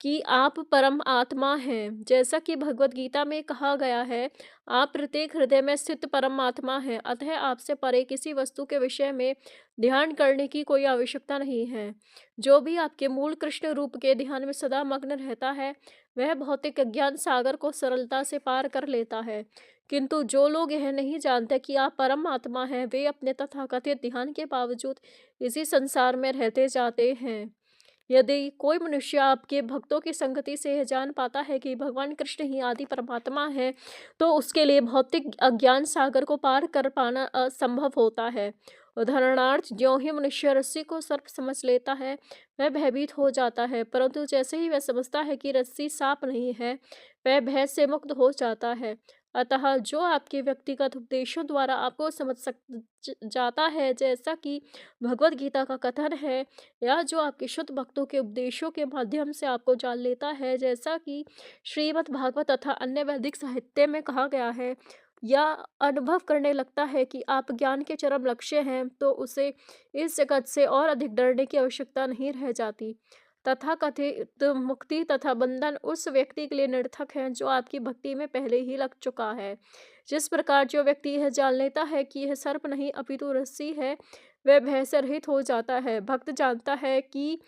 कि आप परम आत्मा हैं। जैसा कि भगवत गीता में कहा गया है, आप प्रत्येक हृदय में स्थित परमात्मा हैं, अतः आपसे परे किसी वस्तु के विषय में ध्यान करने की कोई आवश्यकता नहीं है। जो भी आपके मूल कृष्ण रूप के ध्यान में सदा मग्न रहता है वह भौतिक अज्ञान सागर को सरलता से पार कर लेता है। किंतु जो लोग यह नहीं जानते कि आप परम आत्मा हैं, वे अपने तथाकथित ध्यान के बावजूद इसी संसार में रहते जाते हैं। यदि कोई मनुष्य आपके भक्तों की संगति से यह जान पाता है कि भगवान कृष्ण ही आदि परमात्मा है, तो उसके लिए भौतिक अज्ञान सागर को पार कर पाना असंभव होता है। उदाहरणार्थ, ज्यों ही मनुष्य रस्सी को सर्प समझ लेता है वह भयभीत हो जाता है, परंतु जैसे ही वह समझता है कि रस्सी सांप नहीं है वह भय से मुक्त हो जाता है। अतः जो आपके व्यक्तिगत उपदेशों द्वारा आपको समझ जाता है, जैसा कि भगवत गीता का कथन है, या जो आपके शुद्ध भक्तों के उपदेशों के माध्यम से आपको जान लेता है, जैसा कि श्रीमद् भागवत तथा अन्य वैदिक साहित्य में कहा गया है, या अनुभव करने लगता है कि आप ज्ञान के चरम लक्ष्य हैं, तो उसे इस जगत से और अधिक डरने की आवश्यकता नहीं रह जाती। तथाकथित मुक्ति तथा बंधन उस व्यक्ति के लिए निरर्थक हैं जो आपकी भक्ति में पहले ही लग चुका है। जिस प्रकार जो व्यक्ति यह जान लेता है कि यह सर्प नहीं अपितु रस्सी है, वह भय से रहित हो जाता है। भक्त जानता है कि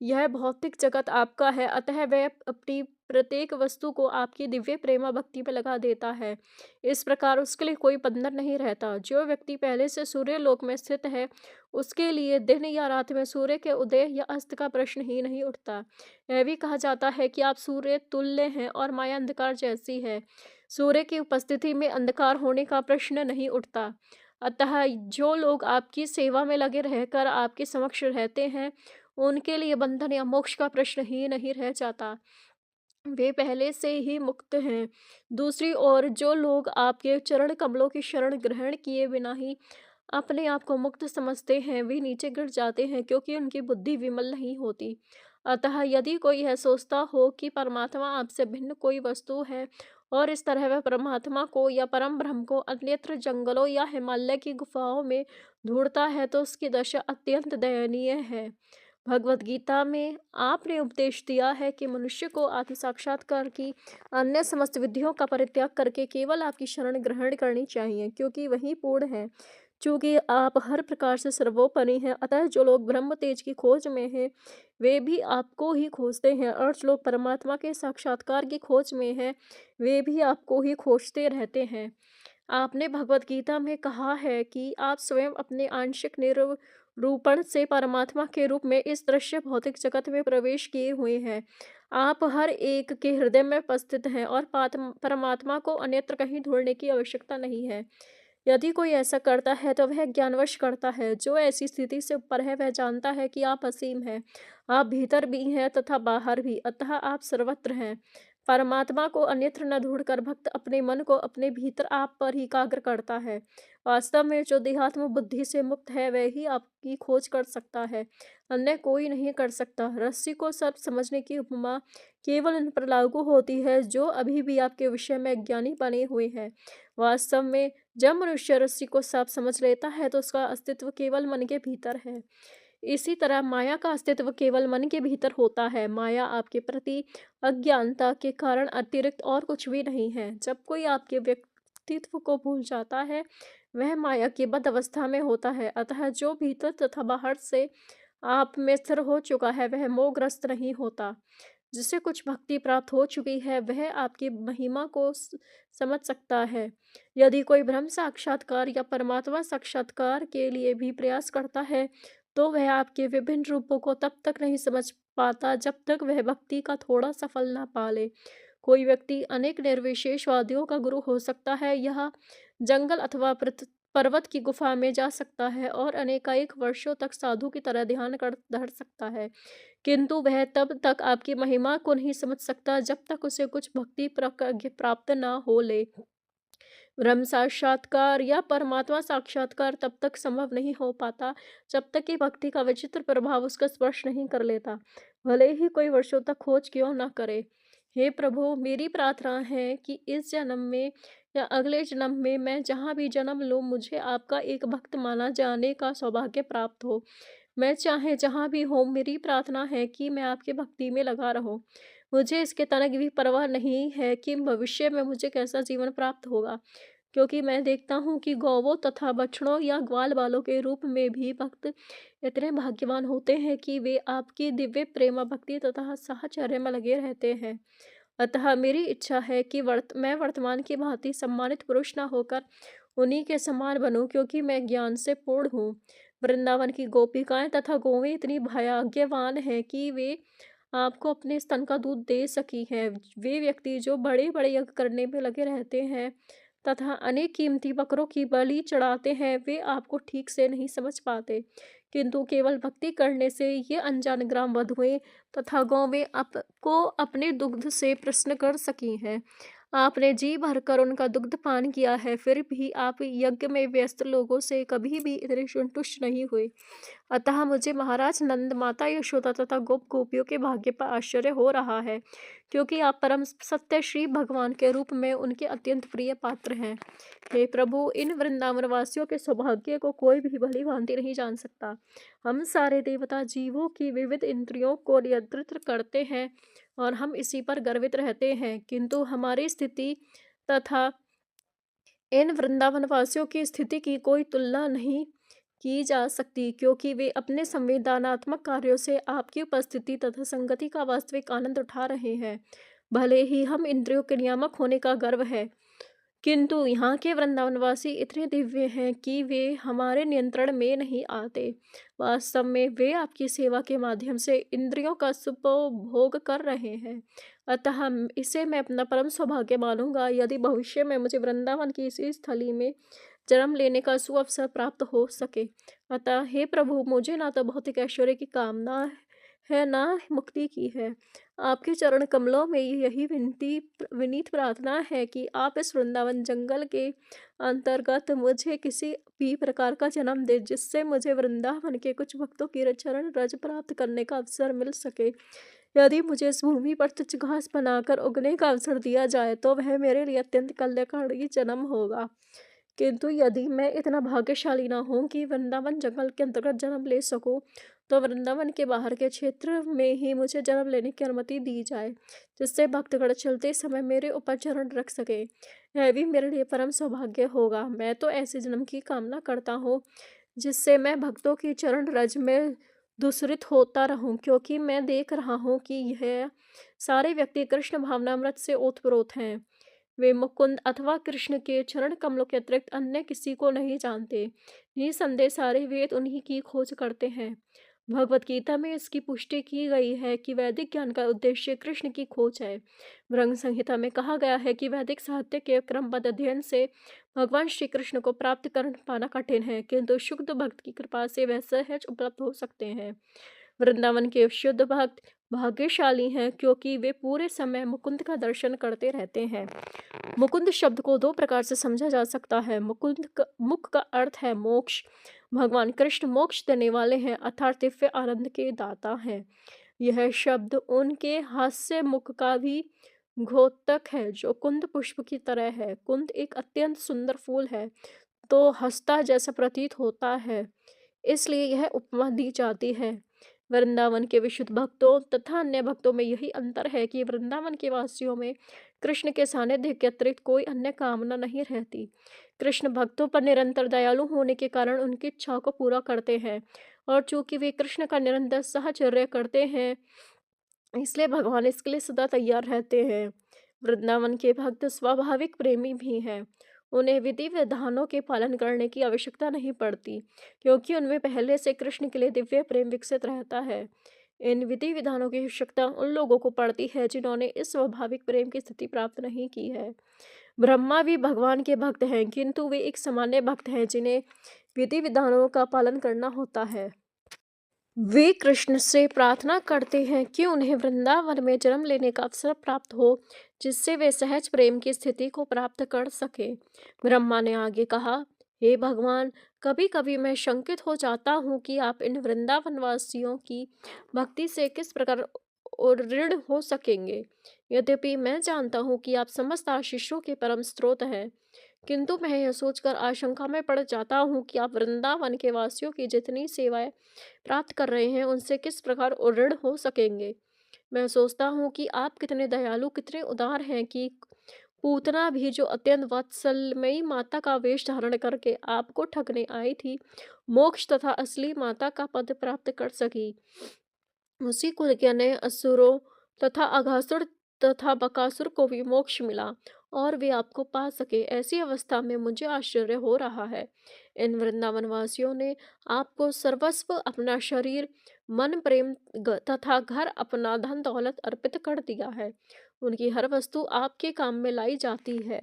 यह भौतिक जगत आपका है, अतः वह अपनी प्रत्येक वस्तु को आपकी दिव्य प्रेमा भक्ति में लगा देता है। इस प्रकार उसके लिए कोई बंधन नहीं रहता। जो व्यक्ति पहले से सूर्य लोक में स्थित है, उसके लिए दिन या रात में सूर्य के उदय या अस्त का प्रश्न ही नहीं उठता। यह भी कहा जाता है कि आप सूर्य तुल्य हैं और माया अंधकार जैसी है। सूर्य की उपस्थिति में अंधकार होने का प्रश्न नहीं उठता। अतः जो लोग आपकी सेवा में लगे रहकर आपके समक्ष रहते हैं, उनके लिए बंधन या मोक्ष का प्रश्न ही नहीं रह जाता। वे पहले से ही मुक्त हैं। दूसरी ओर जो लोग आपके चरण कमलों की शरण ग्रहण किए बिना ही अपने आप को मुक्त समझते हैं, वे नीचे गिर जाते हैं, क्योंकि उनकी बुद्धि विमल नहीं होती। अतः यदि कोई यह सोचता हो कि परमात्मा आपसे भिन्न कोई वस्तु है और इस तरह वह परमात्मा को या परम ब्रह्म को अन्यत्र जंगलों या हिमालय की गुफाओं में ढूंढता है, तो उसकी दशा अत्यंत दयनीय है। भगवत गीता में आपने उपदेश दिया है कि मनुष्य को आत्म साक्षात्कार की अन्य समस्त विधियों का परित्याग करके केवल आपकी शरण ग्रहण करनी चाहिए, क्योंकि वही पूर्ण है। चूंकि आप हर प्रकार से सर्वोपरि हैं, अतः जो लोग ब्रह्म तेज की खोज में हैं वे भी आपको ही खोजते हैं, और जो लोग परमात्मा के साक्षात्कार की खोज में हैं वे भी आपको ही खोजते रहते हैं। आपने भगवत गीता में कहा है कि आप स्वयं अपने आंशिक निरूपण से परमात्मा के रूप में इस दृश्य भौतिक जगत में प्रवेश किए हुए हैं। आप हर एक के हृदय में उपस्थित हैं और परमात्मा को अन्यत्र कहीं ढूंढने की आवश्यकता नहीं है। यदि कोई ऐसा करता है तो वह ज्ञानवश करता है। जो ऐसी स्थिति से ऊपर है वह जानता है कि आप असीम हैं, आप भीतर भी हैं तथा बाहर भी, अतः आप सर्वत्र हैं। परमात्मा को अन्यत्र न ढूंढकर भक्त अपने मन को अपने भीतर आप पर ही एकाग्र करता है। वास्तव में जो देहात्म बुद्धि से मुक्त है वह ही आपकी खोज कर सकता है, अन्य कोई नहीं कर सकता। रस्सी को सर्प समझने की उपमा केवल उन पर लागू होती है जो अभी भी आपके विषय में अज्ञानी बने हुए हैं। वास्तव में जब मनुष्य रस्सी को सर्प समझ लेता है तो उसका अस्तित्व केवल मन के भीतर है। इसी तरह माया का अस्तित्व केवल मन के भीतर होता है। माया आपके प्रति अज्ञानता के कारण अतिरिक्त और कुछ भी नहीं है। जब कोई आपके व्यक्तित्व को भूल जाता है वह माया की बद्ध अवस्था में होता है। अतः जो भीतर तथा बाहर से आप में स्थिर हो चुका है वह मोहग्रस्त नहीं होता। जिसे कुछ भक्ति प्राप्त हो चुकी है वह आपकी महिमा को समझ सकता है। यदि कोई ब्रह्म साक्षात्कार या परमात्मा साक्षात्कार के लिए भी प्रयास करता है तो वह आपके विभिन्न रूपों को तब तक नहीं समझ पाता जब तक वह भक्ति का थोड़ा सा फल ना पा ले। कोई व्यक्ति अनेक निर्विशेषवादियों का गुरु हो सकता है, यह जंगल अथवा पर्वत की गुफा में जा सकता है और अनेकानेक वर्षों तक साधु की तरह ध्यान कर धर सकता है, किंतु वह तब तक आपकी महिमा को नहीं समझ सकता जब तक उसे कुछ भक्ति प्राप्त ना हो ले। ब्रह्म साक्षात्कार या परमात्मा साक्षात्कार तब तक संभव नहीं हो पाता जब तक कि भक्ति का विचित्र प्रभाव उसका स्पर्श नहीं कर लेता, भले ही कोई वर्षों तक खोज क्यों न करे। हे प्रभु, मेरी प्रार्थना है कि इस जन्म में या अगले जन्म में मैं जहाँ भी जन्म लूँ मुझे आपका एक भक्त माना जाने का सौभाग्य प्राप्त हो। मैं चाहे जहाँ भी हो, मेरी प्रार्थना है कि मैं आपकी भक्ति में लगा रहूं। मुझे इसके तनक भी परवाह नहीं है कि भविष्य में मुझे कैसा जीवन प्राप्त होगा, क्योंकि मैं देखता हूँ कि गौवों तथा बछड़ों या ग्वाल बालों के रूप में भी भक्त इतने भाग्यवान होते हैं कि वे आपकी दिव्य प्रेम भक्ति तथा साहचर्य में लगे रहते हैं। अतः मेरी इच्छा है कि मैं वर्तमान की भांति सम्मानित पुरुष न होकर उन्हीं के समान बनूं, क्योंकि मैं ज्ञान से पूर्ण हूँ। वृंदावन की गोपिकाएं तथा गोवें इतनी भाग्यवान हैं कि वे आपको अपने स्तन का दूध दे सकी हैं। वे व्यक्ति जो बड़े बड़े यज्ञ करने में लगे रहते हैं तथा अनेक कीमती बकरों की बलि चढ़ाते हैं, वे आपको ठीक से नहीं समझ पाते, किंतु केवल भक्ति करने से ये अनजान ग्राम वधुएं तथा गौवें आपको अपने दुग्ध से प्रसन्न कर सकी हैं। आपने जी भरकर उनका दुग्ध पान किया है, फिर भी आप यज्ञ में व्यस्त लोगों से कभी भी इतने संतुष्ट नहीं हुए। अतः मुझे महाराज नंद, माता यशोदा तथा गोप गोपियों के भाग्य पर आश्चर्य हो रहा है, क्योंकि आप परम सत्य श्री भगवान के रूप में उनके अत्यंत प्रिय पात्र हैं। हे प्रभु, इन वृंदावन वासियों के सौभाग्य को कोई भी भली भांति नहीं जान सकता। हम सारे देवता जीवों की विविध इंद्रियों को नियंत्रित करते हैं और हम इसी पर गर्वित रहते हैं, किंतु हमारी स्थिति तथा इन वृंदावन वासियों की स्थिति की कोई तुलना नहीं की जा सकती, क्योंकि वे अपने संवेदनात्मक कार्यों से आपकी उपस्थिति तथा संगति का वास्तविक आनंद उठा रहे हैं। भले ही हम इंद्रियों के नियामक होने का गर्व है, किंतु यहाँ के वृंदावनवासी इतने दिव्य हैं कि वे हमारे नियंत्रण में नहीं आते। वास्तव में वे आपकी सेवा के माध्यम से इंद्रियों का सुपभोग कर रहे हैं। अतः इसे मैं अपना परम सौभाग्य मानूंगा यदि भविष्य में मुझे वृंदावन की इसी स्थली में जन्म लेने का सुअवसर प्राप्त हो सके। अतः हे प्रभु, मुझे ना तो भौतिक ऐश्वर्य की कामना है ना मुक्ति की है। आपके चरण कमलों में यही विनीत प्रार्थना है कि आप इस वृंदावन जंगल के अंतर्गत मुझे किसी भी प्रकार का जन्म दे, जिससे मुझे वृंदावन के कुछ भक्तों की चरण रज प्राप्त करने का अवसर मिल सके। यदि मुझे इस भूमि पर तुच्छ घास बनाकर उगने का अवसर दिया जाए तो वह मेरे लिए अत्यंत कल्याणकारी जन्म होगा, किंतु यदि मैं इतना भाग्यशाली ना हूँ कि वृंदावन जंगल के अंतर्गत जन्म ले सकूँ, तो वृंदावन के बाहर के क्षेत्र में ही मुझे जन्म लेने की अनुमति दी जाए, जिससे भक्तगण चलते समय मेरे ऊपर चरण रख सके। यह भी मेरे लिए परम सौभाग्य होगा। मैं तो ऐसे जन्म की कामना करता हूँ जिससे मैं भक्तों की चरण रज में दूसरित होता रहूं, क्योंकि मैं देख रहा हूँ कि यह सारे व्यक्ति कृष्ण भावनामृत से ओतप्रोत हैं। वे मुकुंद अथवा कृष्ण के चरण कमलों के अतिरिक्त अन्य किसी को नहीं जानते। निसंदेह सारे वेद उन्हीं की खोज करते हैं। भगवत गीता में इसकी पुष्टि की गई है कि वैदिक ज्ञान का उद्देश्य कृष्ण की खोज है। ब्रह्म संहिता में कहा गया है कि वैदिक साहित्य के क्रमबद्ध अध्ययन से भगवान श्री कृष्ण को प्राप्त कर पाना कठिन है, किंतु शुद्ध भक्त की कृपा से वह सहज उपलब्ध हो सकते हैं। वृंदावन के शुद्ध भक्त भाग्यशाली हैं क्योंकि वे पूरे समय मुकुंद का दर्शन करते रहते हैं। मुकुंद शब्द को दो प्रकार से समझा जा सकता है। मुख का अर्थ है मोक्ष। भगवान कृष्ण मोक्ष देने वाले हैं अर्थात दिव्य आनंद के दाता हैं। यह शब्द उनके हास्य मुख का भी घोतक है जो कुंद पुष्प की तरह है। कुंद एक अत्यंत सुंदर फूल है तो हंसता जैसा प्रतीत होता है, इसलिए यह उपमा दी जाती है। वृंदावन के विशुद्ध भक्तों तथा अन्य भक्तों में यही अंतर है कि वृंदावन के वासियों में कृष्ण के सानिध्य के अतिरिक्त कोई अन्य कामना नहीं रहती। कृष्ण भक्तों पर निरंतर दयालु होने के कारण उनकी इच्छाओं को पूरा करते हैं और चूंकि वे कृष्ण का निरंतर साहचर्य करते हैं, इसलिए भगवान इसके लिए सदा तैयार रहते हैं। वृंदावन के भक्त स्वाभाविक प्रेमी भी हैं। उन्हें विधि विधानों के पालन करने की आवश्यकता नहीं पड़ती क्योंकि उनमें पहले से कृष्ण के लिए दिव्य प्रेम विकसित रहता है। इन विधि विधानों की आवश्यकता उन लोगों को पड़ती है जिन्होंने इस स्वाभाविक प्रेम की स्थिति प्राप्त नहीं की है। ब्रह्मा भी भगवान के भक्त हैं किंतु वे एक सामान्य भक्त हैं जिन्हें विधि विधानों का पालन करना होता है। वे कृष्ण से प्रार्थना करते हैं कि उन्हें वृंदावन में जन्म लेने का अवसर प्राप्त हो जिससे वे सहज प्रेम की स्थिति को प्राप्त कर सके। ब्रह्मा ने आगे कहा, हे भगवान, कभी कभी मैं शंकित हो जाता हूँ कि आप इन वृंदावन वासियों की भक्ति से किस प्रकार और ऋण हो सकेंगे। यद्यपि मैं जानता हूँ कि आप समस्त आशीषों के परम स्रोत हैं, किंतु मैं यह सोचकर आशंका में पड़ जाता हूँ कि आप वृंदावन के वासियों की जितनी सेवाएं प्राप्त कर रहे हैं उनसे किस प्रकार ऋण हो सकेंगे। मैं सोचता हूँ कि आप कितने दयालु कितने उदार हैं कि पूतना भी जो अत्यंत वात्सल्यमयी माता का वेश धारण करके आपको ठगने आई थी, मोक्ष तथा असली माता का पद प्राप्त कर सकी। उसी कुल के अन्य असुरों तथा अघासुर तथा बकासुर को भी मोक्ष मिला और वे आपको पा सके। ऐसी अवस्था में मुझे आश्चर्य हो रहा है। इन वृंदावन वासियों ने आपको सर्वस्व अपना शरीर मन प्रेम तथा घर अपना धन दौलत अर्पित कर दिया है। उनकी हर वस्तु आपके काम में लाई जाती है,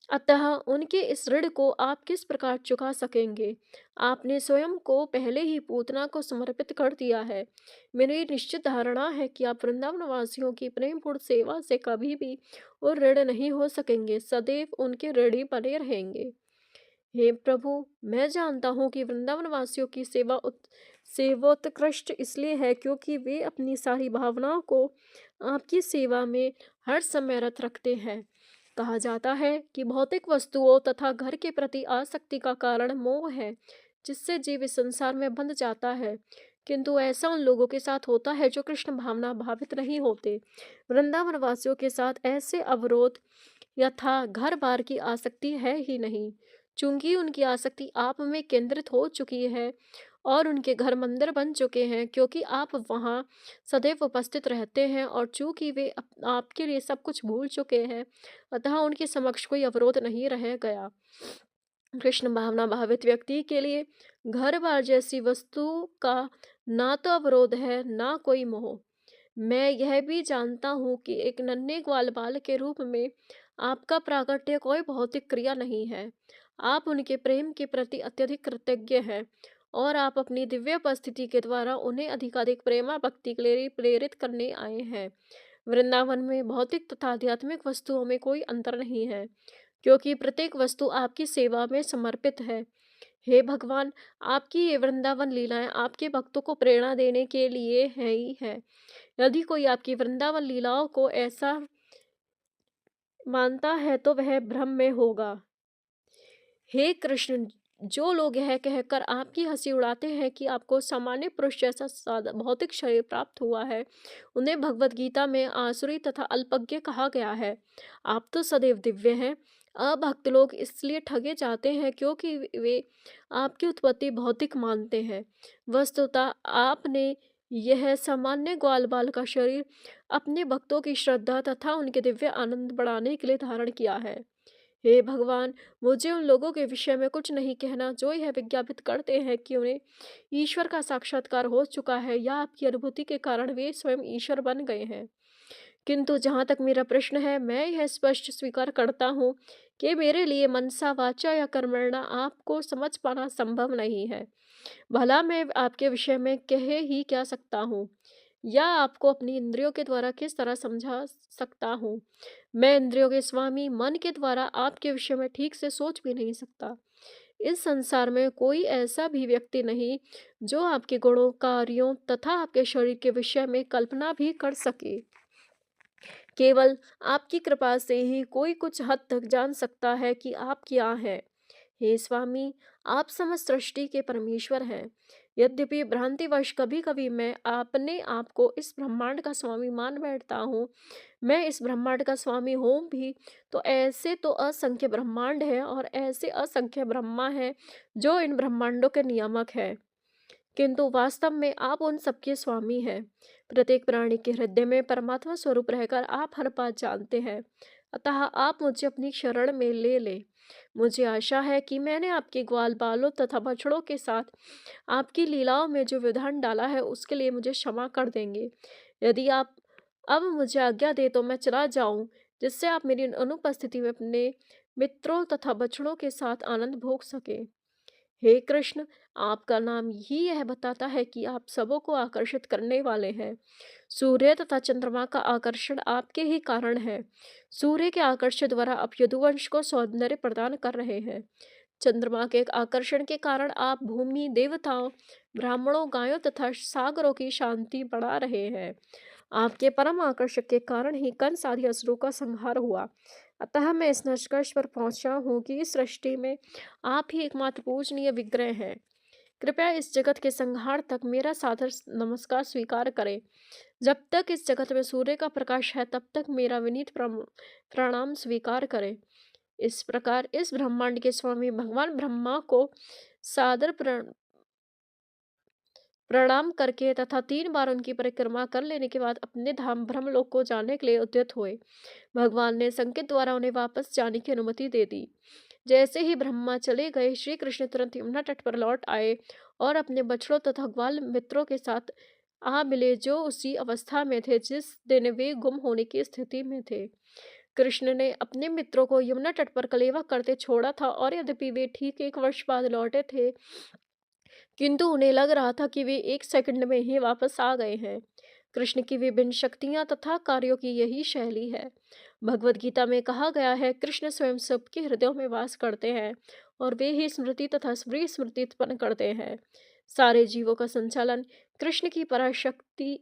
अतः उनके इस ऋण को आप किस प्रकार चुका सकेंगे। आपने स्वयं को पहले ही पूतना को समर्पित कर दिया है। मेरी निश्चित धारणा है कि आप वृंदावन वासियों की प्रेमपूर्ण सेवा से कभी भी और ऋण नहीं हो सकेंगे, सदैव उनके ऋणी बने रहेंगे। हे प्रभु, मैं जानता हूँ कि वृंदावन वासियों की सेवोत्कृष्ट इसलिए है क्योंकि वे अपनी सारी भावनाओं को आपकी सेवा में हर समय रत रखते हैं। कहा जाता है कि भौतिक वस्तुओं तथा घर के प्रति आसक्ति का कारण मोह है जिससे जीव इस संसार में बंध जाता है, किंतु ऐसा उन लोगों के साथ होता है जो कृष्ण भावना भावित नहीं होते। वृंदावन वासियों के साथ ऐसे अवरोध यथा घर बार की आसक्ति है ही नहीं, चूंकि उनकी आसक्ति आप में केंद्रित हो चुकी है और उनके घर मंदिर बन चुके हैं क्योंकि आप वहाँ सदैव उपस्थित रहते हैं और चूंकि वे आपके लिए सब कुछ भूल चुके हैं, अतः उनके समक्ष कोई अवरोध नहीं रह गया। कृष्ण भावना भावित व्यक्ति के लिए घर बार जैसी वस्तु का ना तो अवरोध है ना कोई मोह। मैं यह भी जानता हूँ कि एक नन्हे ग्वाल बाल के रूप में आपका प्राकट्य कोई भौतिक क्रिया नहीं है। आप उनके प्रेम के प्रति अत्यधिक कृतज्ञ हैं और आप अपनी दिव्य उपस्थिति के द्वारा उन्हें अधिकाधिक प्रेमा भक्ति के लिए प्रेरित करने आए हैं। वृंदावन में भौतिक तथा आध्यात्मिक वस्तुओं में कोई अंतर नहीं है क्योंकि प्रत्येक वस्तु आपकी सेवा में समर्पित है। हे भगवान, आपकी ये वृंदावन लीलाएं आपके भक्तों को प्रेरणा देने के लिए है ही है। यदि कोई आपकी वृंदावन लीलाओं को ऐसा मानता है तो वह भ्रम में होगा। हे कृष्ण, जो लोग यह कहकर आपकी हंसी उड़ाते हैं कि आपको सामान्य पुरुष जैसा भौतिक शरीर प्राप्त हुआ है, उन्हें भगवत गीता में आसुरी तथा अल्पज्ञ कहा गया है। आप तो सदैव दिव्य हैं। अभक्त लोग इसलिए ठगे जाते हैं क्योंकि वे आपकी उत्पत्ति भौतिक मानते हैं। वस्तुतः आपने यह सामान्य ग्वाल बाल का शरीर अपने भक्तों की श्रद्धा तथा उनके दिव्य आनंद बढ़ाने के लिए धारण किया है। हे भगवान, मुझे उन लोगों के विषय में कुछ नहीं कहना जो यह विज्ञापित करते हैं कि उन्हें ईश्वर का साक्षात्कार हो चुका है या आपकी अनुभूति के कारण वे स्वयं ईश्वर बन गए हैं। किंतु जहाँ तक मेरा प्रश्न है, मैं यह स्पष्ट स्वीकार करता हूँ कि मेरे लिए मनसा वाचा या कर्मणा आपको समझ पाना संभव नहीं है। भला मैं आपके विषय में कह ही क्या सकता हूँ। या आपको अपनी इंद्रियों के द्वारा किस तरह समझा सकता हूँ। मैं इंद्रियों के स्वामी मन के द्वारा आपके विषय में ठीक से सोच भी नहीं सकता। इस संसार में कोई ऐसा भी व्यक्ति नहीं जो आपके गुणों, कार्यों तथा आपके शरीर के विषय में कल्पना भी कर सके। केवल आपकी कृपा से ही कोई कुछ हद तक जान सकता है कि आप क्या हैं। हे स्वामी, आप समस्त सृष्टि के परमेश्वर हैं। यद्यपि भ्रांतिवश कभी कभी मैं अपने आप को इस ब्रह्मांड का स्वामी मान बैठता हूँ, मैं इस ब्रह्मांड का स्वामी हूँ भी, तो ऐसे तो असंख्य ब्रह्मांड है और ऐसे असंख्य ब्रह्मा है जो इन ब्रह्मांडों के नियामक है, किंतु वास्तव में आप उन सबके स्वामी हैं। प्रत्येक प्राणी के हृदय में परमात्मा स्वरूप रहकर आप हर बात जानते हैं, अतः आप मुझे अपनी शरण में ले ले। मुझे आशा है कि मैंने आपके ग्वाल बालों तथा बछड़ों के साथ आपकी लीलाओं में जो विधान डाला है उसके लिए मुझे क्षमा कर देंगे। यदि आप अब मुझे आज्ञा दे तो मैं चला जाऊं, जिससे आप मेरी अनुपस्थिति में अपने मित्रों तथा बछड़ों के साथ आनंद भोग सके। हे कृष्ण, आपका नाम ही यह बताता है कि आप सबों को आकर्षित करने वाले हैं। सूर्य तथा चंद्रमा का आकर्षण आपके ही कारण है। सूर्य के आकर्षण द्वारा आप यदुवंश को सौंदर्य प्रदान कर रहे हैं। चंद्रमा के आकर्षण के कारण आप भूमि, देवताओं, ब्राह्मणों, गायों तथा सागरों की शांति बढ़ा रहे हैं। आपके परम आकर्षक के कारण ही कंस आदि असुरों का संहार हुआ। अतः मैं इस निष्कर्ष पर पहुंचा हूँ कि इस सृष्टि में आप ही एकमात्र पूजनीय विग्रह हैं। कृपया इस जगत के संहार तक मेरा सादर नमस्कार स्वीकार करें। जब तक इस जगत में सूर्य का प्रकाश है तब तक मेरा विनीत प्रणाम स्वीकार करें। इस प्रकार इस ब्रह्मांड के स्वामी भगवान ब्रह्मा को सादर प्रणाम करके तथा 3 बार उनकी परिक्रमा कर लेने के बाद अपने धाम ब्रह्मलोक को जाने के लिए उद्यत हुए। भगवान ने संकेत द्वारा उन्हें वापस जाने की अनुमति दे दी। जैसे ही ब्रह्मा चले गए, श्री कृष्ण तुरंत यमुना तट पर लौट आए और अपने बछड़ों तथा ग्वाल मित्रों के साथ आ मिले, जो उसी अवस्था में थे जिस दिन वे गुम होने की स्थिति में थे। कृष्ण ने अपने मित्रों को यमुना तट पर कलेवा करते छोड़ा था और यद्यपि वे ठीक 1 वर्ष बाद लौटे थे, किंतु उन्हें लग रहा था कि वे 1 सेकंड में ही वापस आ गए हैं। कृष्ण की विभिन्न शक्तियां तथा कार्यों की यही शैली है। भगवद गीता में कहा गया है, कृष्ण स्वयं सबके हृदयों में वास करते हैं और वे ही स्मृति तथा स्मृति उत्पन्न करते हैं। सारे जीवों का संचालन कृष्ण की पराशक्ति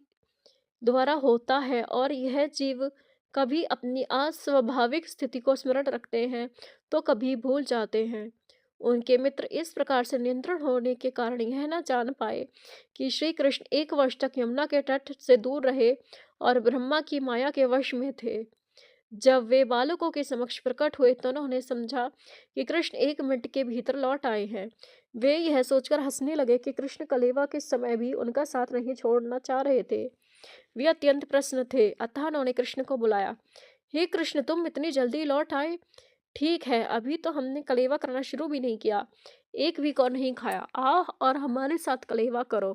द्वारा होता है और यह जीव कभी अपनी अस्वाभाविक स्थिति को स्मरण रखते हैं तो कभी भूल जाते हैं। उनके मित्र इस प्रकार से नियंत्रण होने के कारण यह न जान पाए कि श्री कृष्ण 1 वर्ष तक यमुना के तट से दूर रहे और ब्रह्मा की माया के वश में थे। जब वे बालकों के समक्ष प्रकट हुए तो उन्होंने समझा कि कृष्ण 1 मिनट के भीतर लौट आए हैं। वे यह सोचकर हंसने लगे कि कृष्ण कलेवा के समय भी उनका साथ नहीं छोड़ना चाह रहे थे। वे अत्यंत प्रसन्न थे, अतः उन्होंने कृष्ण को बुलाया। हे कृष्ण, तुम इतनी जल्दी लौट आए? ठीक है, अभी तो हमने कलेवा करना शुरू भी नहीं किया, एक भी और नहीं खाया। आओ और हमारे साथ कलेवा करो।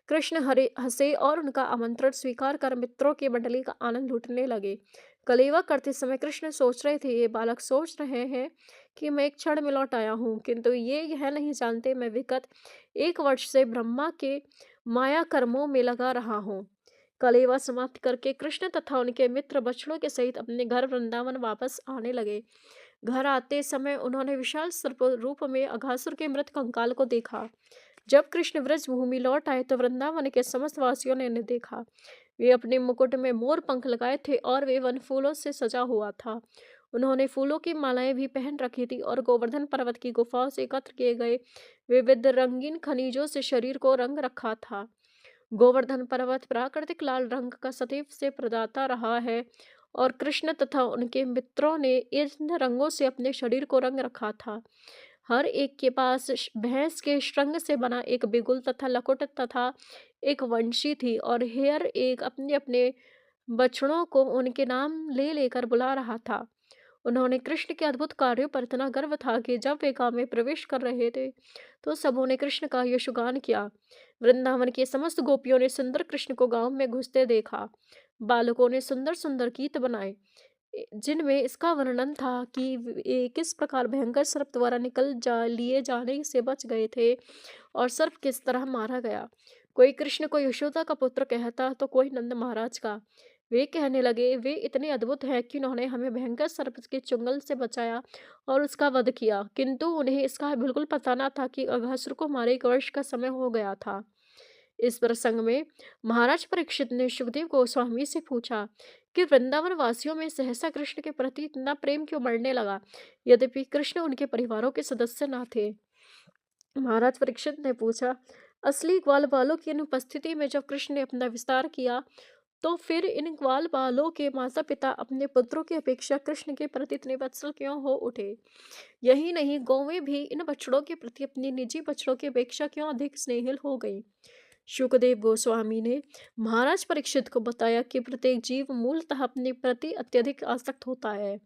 कृष्ण हरे हंसे और उनका आमंत्रण स्वीकार कर मित्रों की मंडली का आनंद लूटने लगे। कलेवा करते समय कृष्ण सोच रहे थे, ये बालक सोच रहे हैं कि मैं एक क्षण में लौट आया हूँ, किंतु ये यह नहीं जानते मैं विगत 1 वर्ष से ब्रह्मा के माया कर्मों में लगा रहा हूँ। कलेवा समाप्त करके कृष्ण तथा उनके मित्र बछड़ों के सहित अपने घर वृंदावन वापस आने लगे। घर आते समय उन्होंने विशाल सर्प रूप में अघासुर के मृत कंकाल को देखा। जब कृष्ण व्रज भूमि लौट आए तो वृंदावन के समस्त वासियों ने इन्हें देखा। वे अपने मुकुट में मोर पंख लगाए थे और वे वन फूलों से सजा हुआ था। उन्होंने फूलों की मालाएं भी पहन रखी थी और गोवर्धन पर्वत की गुफाओं से एकत्र किए गए विविध रंगीन खनिजों से शरीर को रंग रखा था। गोवर्धन पर्वत प्राकृतिक लाल रंग का सदैव से प्रदाता रहा है और कृष्ण तथा उनके मित्रों ने इन रंगों से अपने शरीर को रंग रखा था। हर एक के पास भैंस के श्रृंग से बना एक बिगुल तथा लकुट तथा एक वंशी थी और हर एक अपने अपने बछड़ों को उनके नाम ले लेकर बुला रहा था। उन्होंने कृष्ण के अद्भुत कार्यों पर इतना गर्व था कि जब वे गांव में प्रवेश कर रहे थे तो सबों ने कृष्ण का यशगान किया। वृंदावन के समस्त गोपियों ने सुंदर कृष्ण को गांव में घुसते देखा। बालकों ने सुंदर सुंदर गीत बनाए, जिनमें इसका वर्णन था कि वे किस प्रकार भयंकर सर्प द्वारा लिए जाने से बच गए थे और सर्प किस तरह मारा गया। कोई कृष्ण को यशोदा का पुत्र कहता तो कोई नंद महाराज का। वे कहने लगे, वे इतने अद्भुत हैं कि उन्होंने हमें भयंकर सर्प के चुंगल से बचाया और उसका वध किया, किंतु उन्हें इसका बिल्कुल पता न था कि अघासुर को हमारे 1 वर्ष का समय हो गया था। इस प्रसंग में महाराज परीक्षित ने सुखदेव गोस्वामी से पूछा कि वृंदावन वासियों में सहसा कृष्ण के प्रति इतना प्रेम क्यों बढ़ने लगा, यद्यपि कृष्ण उनके परिवारों के सदस्य न थे। महाराज परीक्षित ने पूछा, असली ग्वाल बालों की अनुपस्थिति में जब कृष्ण ने अपना विस्तार किया, तो फिर इन ग्वाल बालों के माता पिता अपने पुत्रों की अपेक्षा कृष्ण के प्रति इतने वत्सल क्यों हो उठे? यही नहीं, गौवें भी इन बछड़ों के प्रति अपनी निजी बछड़ों की अपेक्षा क्यों अधिक स्नेहिल हो गई? शुकदेव गोस्वामी ने महाराज परीक्षित को बताया कि प्रत्येक जीव मूलतः अपने प्रति अत्यधिक आसक्त होता है।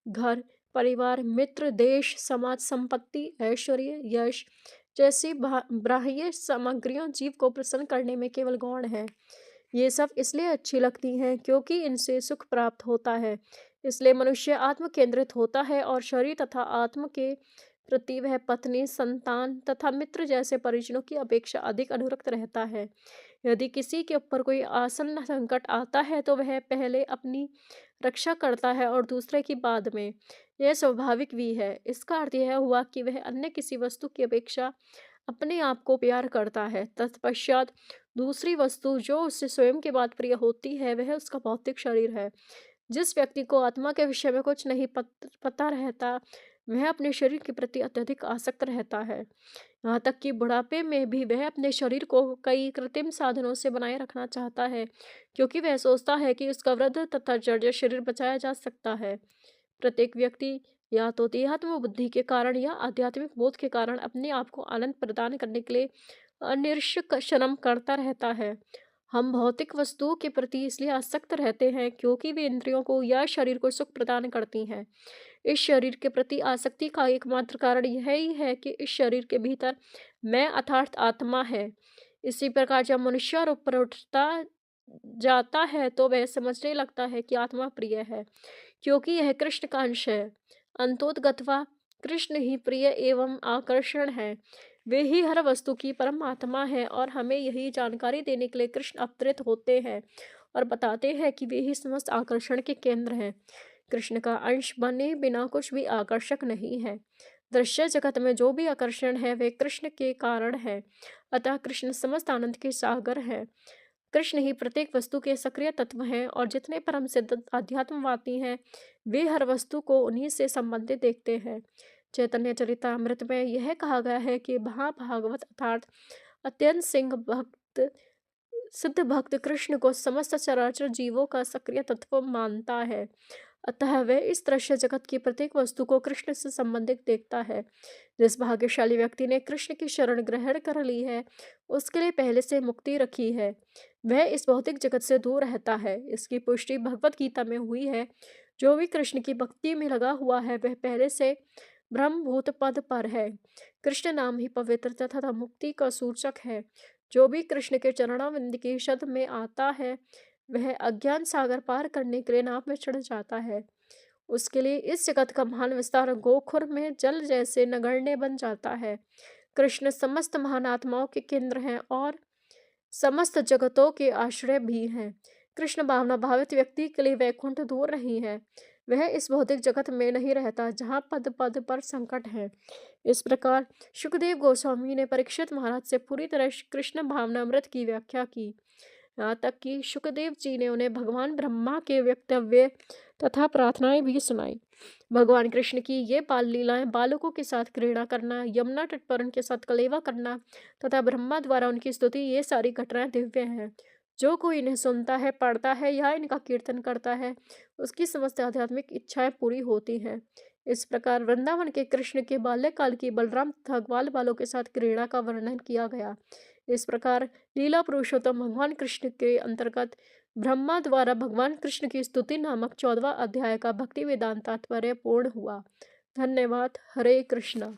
घर, परिवार, मित्र, देश, समाज, संपत्ति, ऐश्वर्य, यश जैसी बाह्य सामग्रियों जीव को प्रसन्न करने में केवल गौण है। ये सब इसलिए अच्छी लगती हैं क्योंकि इनसे सुख प्राप्त होता है। इसलिए मनुष्य आत्म केंद्रित होता है और शरीर तथा आत्म के प्रति वह पत्नी, संतान तथा मित्र जैसे परिजनों की अपेक्षा अधिक अनुरक्त रहता है। यदि किसी के ऊपर कोई आसन्न संकट आता है तो वह पहले अपनी रक्षा करता है और दूसरे की बाद में। यह स्वाभाविक भी है। इसका अर्थ यह हुआ कि वह अन्य किसी वस्तु की अपेक्षा अपने आप को प्यार करता है। तत्पश्चात दूसरी वस्तु जो उससे स्वयं के बाद प्रिय होती है वह उसका भौतिक शरीर है। जिस व्यक्ति को आत्मा के विषय में कुछ नहीं पता रहता, वह अपने शरीर के प्रति अत्यधिक आसक्त रहता है। यहाँ तक कि बुढ़ापे में भी वह अपने शरीर को कई कृत्रिम साधनों से बनाए रखना चाहता है, क्योंकि वह सोचता है कि उसका वृद्ध तथा जर्जर शरीर बचाया जा सकता है। प्रत्येक व्यक्ति या तो देहात्म बुद्धि के कारण या आध्यात्मिक बोध के कारण अपने आप को आनंद प्रदान करने के लिए अनिर्षक श्रम करता रहता है। हम भौतिक वस्तुओं के प्रति इसलिए आसक्त रहते हैं क्योंकि वे इंद्रियों को या शरीर को सुख प्रदान करती हैं। इस शरीर के प्रति आसक्ति का एकमात्र कारण यह ही है कि इस शरीर के भीतर मैं अर्थात आत्मा है। इसी प्रकार जब मनुष्य रूप पर उठता जाता है तो वह समझने लगता है कि आत्मा प्रिय है, क्योंकि यह कृष्ण का अंश है। अंतोतगत्वा कृष्ण ही प्रिय एवं आकर्षण है। वे ही हर वस्तु की परमात्मा है और हमें यही जानकारी देने के लिए कृष्ण अवतरित होते हैं और बताते हैं कि वे ही समस्त आकर्षण के केंद्र हैं। कृष्ण का अंश बने बिना कुछ भी आकर्षक नहीं है। दृश्य जगत में जो भी आकर्षण है वे कृष्ण के कारण है। अतः कृष्ण समस्त आनंद के सागर है। कृष्ण ही प्रत्येक वस्तु के सक्रिय तत्व हैं और जितने परम सिद्ध अध्यात्मवादी हैं वे हर वस्तु को उन्हीं से संबंधित देखते हैं। चैतन्य चरितामृत में यह कहा गया है कि महाभागवत अर्थात अत्यंत सिद्ध भक्त कृष्ण को समस्त चराचर जीवों का सक्रिय तत्व मानता है। अतः वह इस दृश्य जगत की प्रत्येक वस्तु को कृष्ण से संबंधित देखता है। जिस भाग्यशाली व्यक्ति ने कृष्ण की शरण ग्रहण कर ली है उसके लिए पहले से मुक्ति रखी है। वह इस भौतिक जगत से दूर रहता है। इसकी पुष्टि भगवत गीता में हुई है। जो भी कृष्ण की भक्ति में लगा हुआ है वह पहले से ब्रह्मभूत पद पर है। कृष्ण नाम ही पवित्रता तथा मुक्ति का सूचक है। जो भी कृष्ण के चरणाविंद की शद में आता है वह अज्ञान सागर पार करने के लिए नाव में चढ़ जाता है। उसके लिए इस जगत का महान विस्तार गोखुर में जल जैसे नगण्य बन जाता है। कृष्ण समस्त महान आत्माओं के केंद्र हैं और समस्त जगतों के आश्रय भी हैं। कृष्ण भावना भावित व्यक्ति के लिए वैकुंठ दूर नहीं है। वह इस भौतिक जगत में नहीं रहता जहाँ पद पद पर संकट है। इस प्रकार सुखदेव गोस्वामी ने परीक्षित महाराज से पूरी तरह कृष्ण भावनामृत की व्याख्या की। यहाँ तक कि सुखदेव जी ने उन्हें भगवान ब्रह्मा के वक्तव्य तथा प्रार्थनाएं भी सुनाई। भगवान कृष्ण की ये बाल लीलाएं, बालकों के साथ क्रीड़ा करना, यमुना तट पर उनके साथ कलेवा करना तथा ब्रह्मा द्वारा उनकी स्तुति, ये सारी घटनाएं दिव्य हैं। जो कोई इन्हें सुनता है, पढ़ता है या इनका कीर्तन करता है उसकी समस्त आध्यात्मिक इच्छाएं पूरी होती हैं। इस प्रकार वृंदावन के कृष्ण के बाल्यकाल की बलराम तथा ग्वाल बालों के साथ क्रीड़ा का वर्णन किया गया। इस प्रकार लीला पुरुषोत्तम भगवान कृष्ण के अंतर्गत ब्रह्मा द्वारा भगवान कृष्ण की स्तुति नामक 14वां अध्याय का भक्ति वेदांत तात्पर्य पूर्ण हुआ। धन्यवाद। हरे कृष्णा।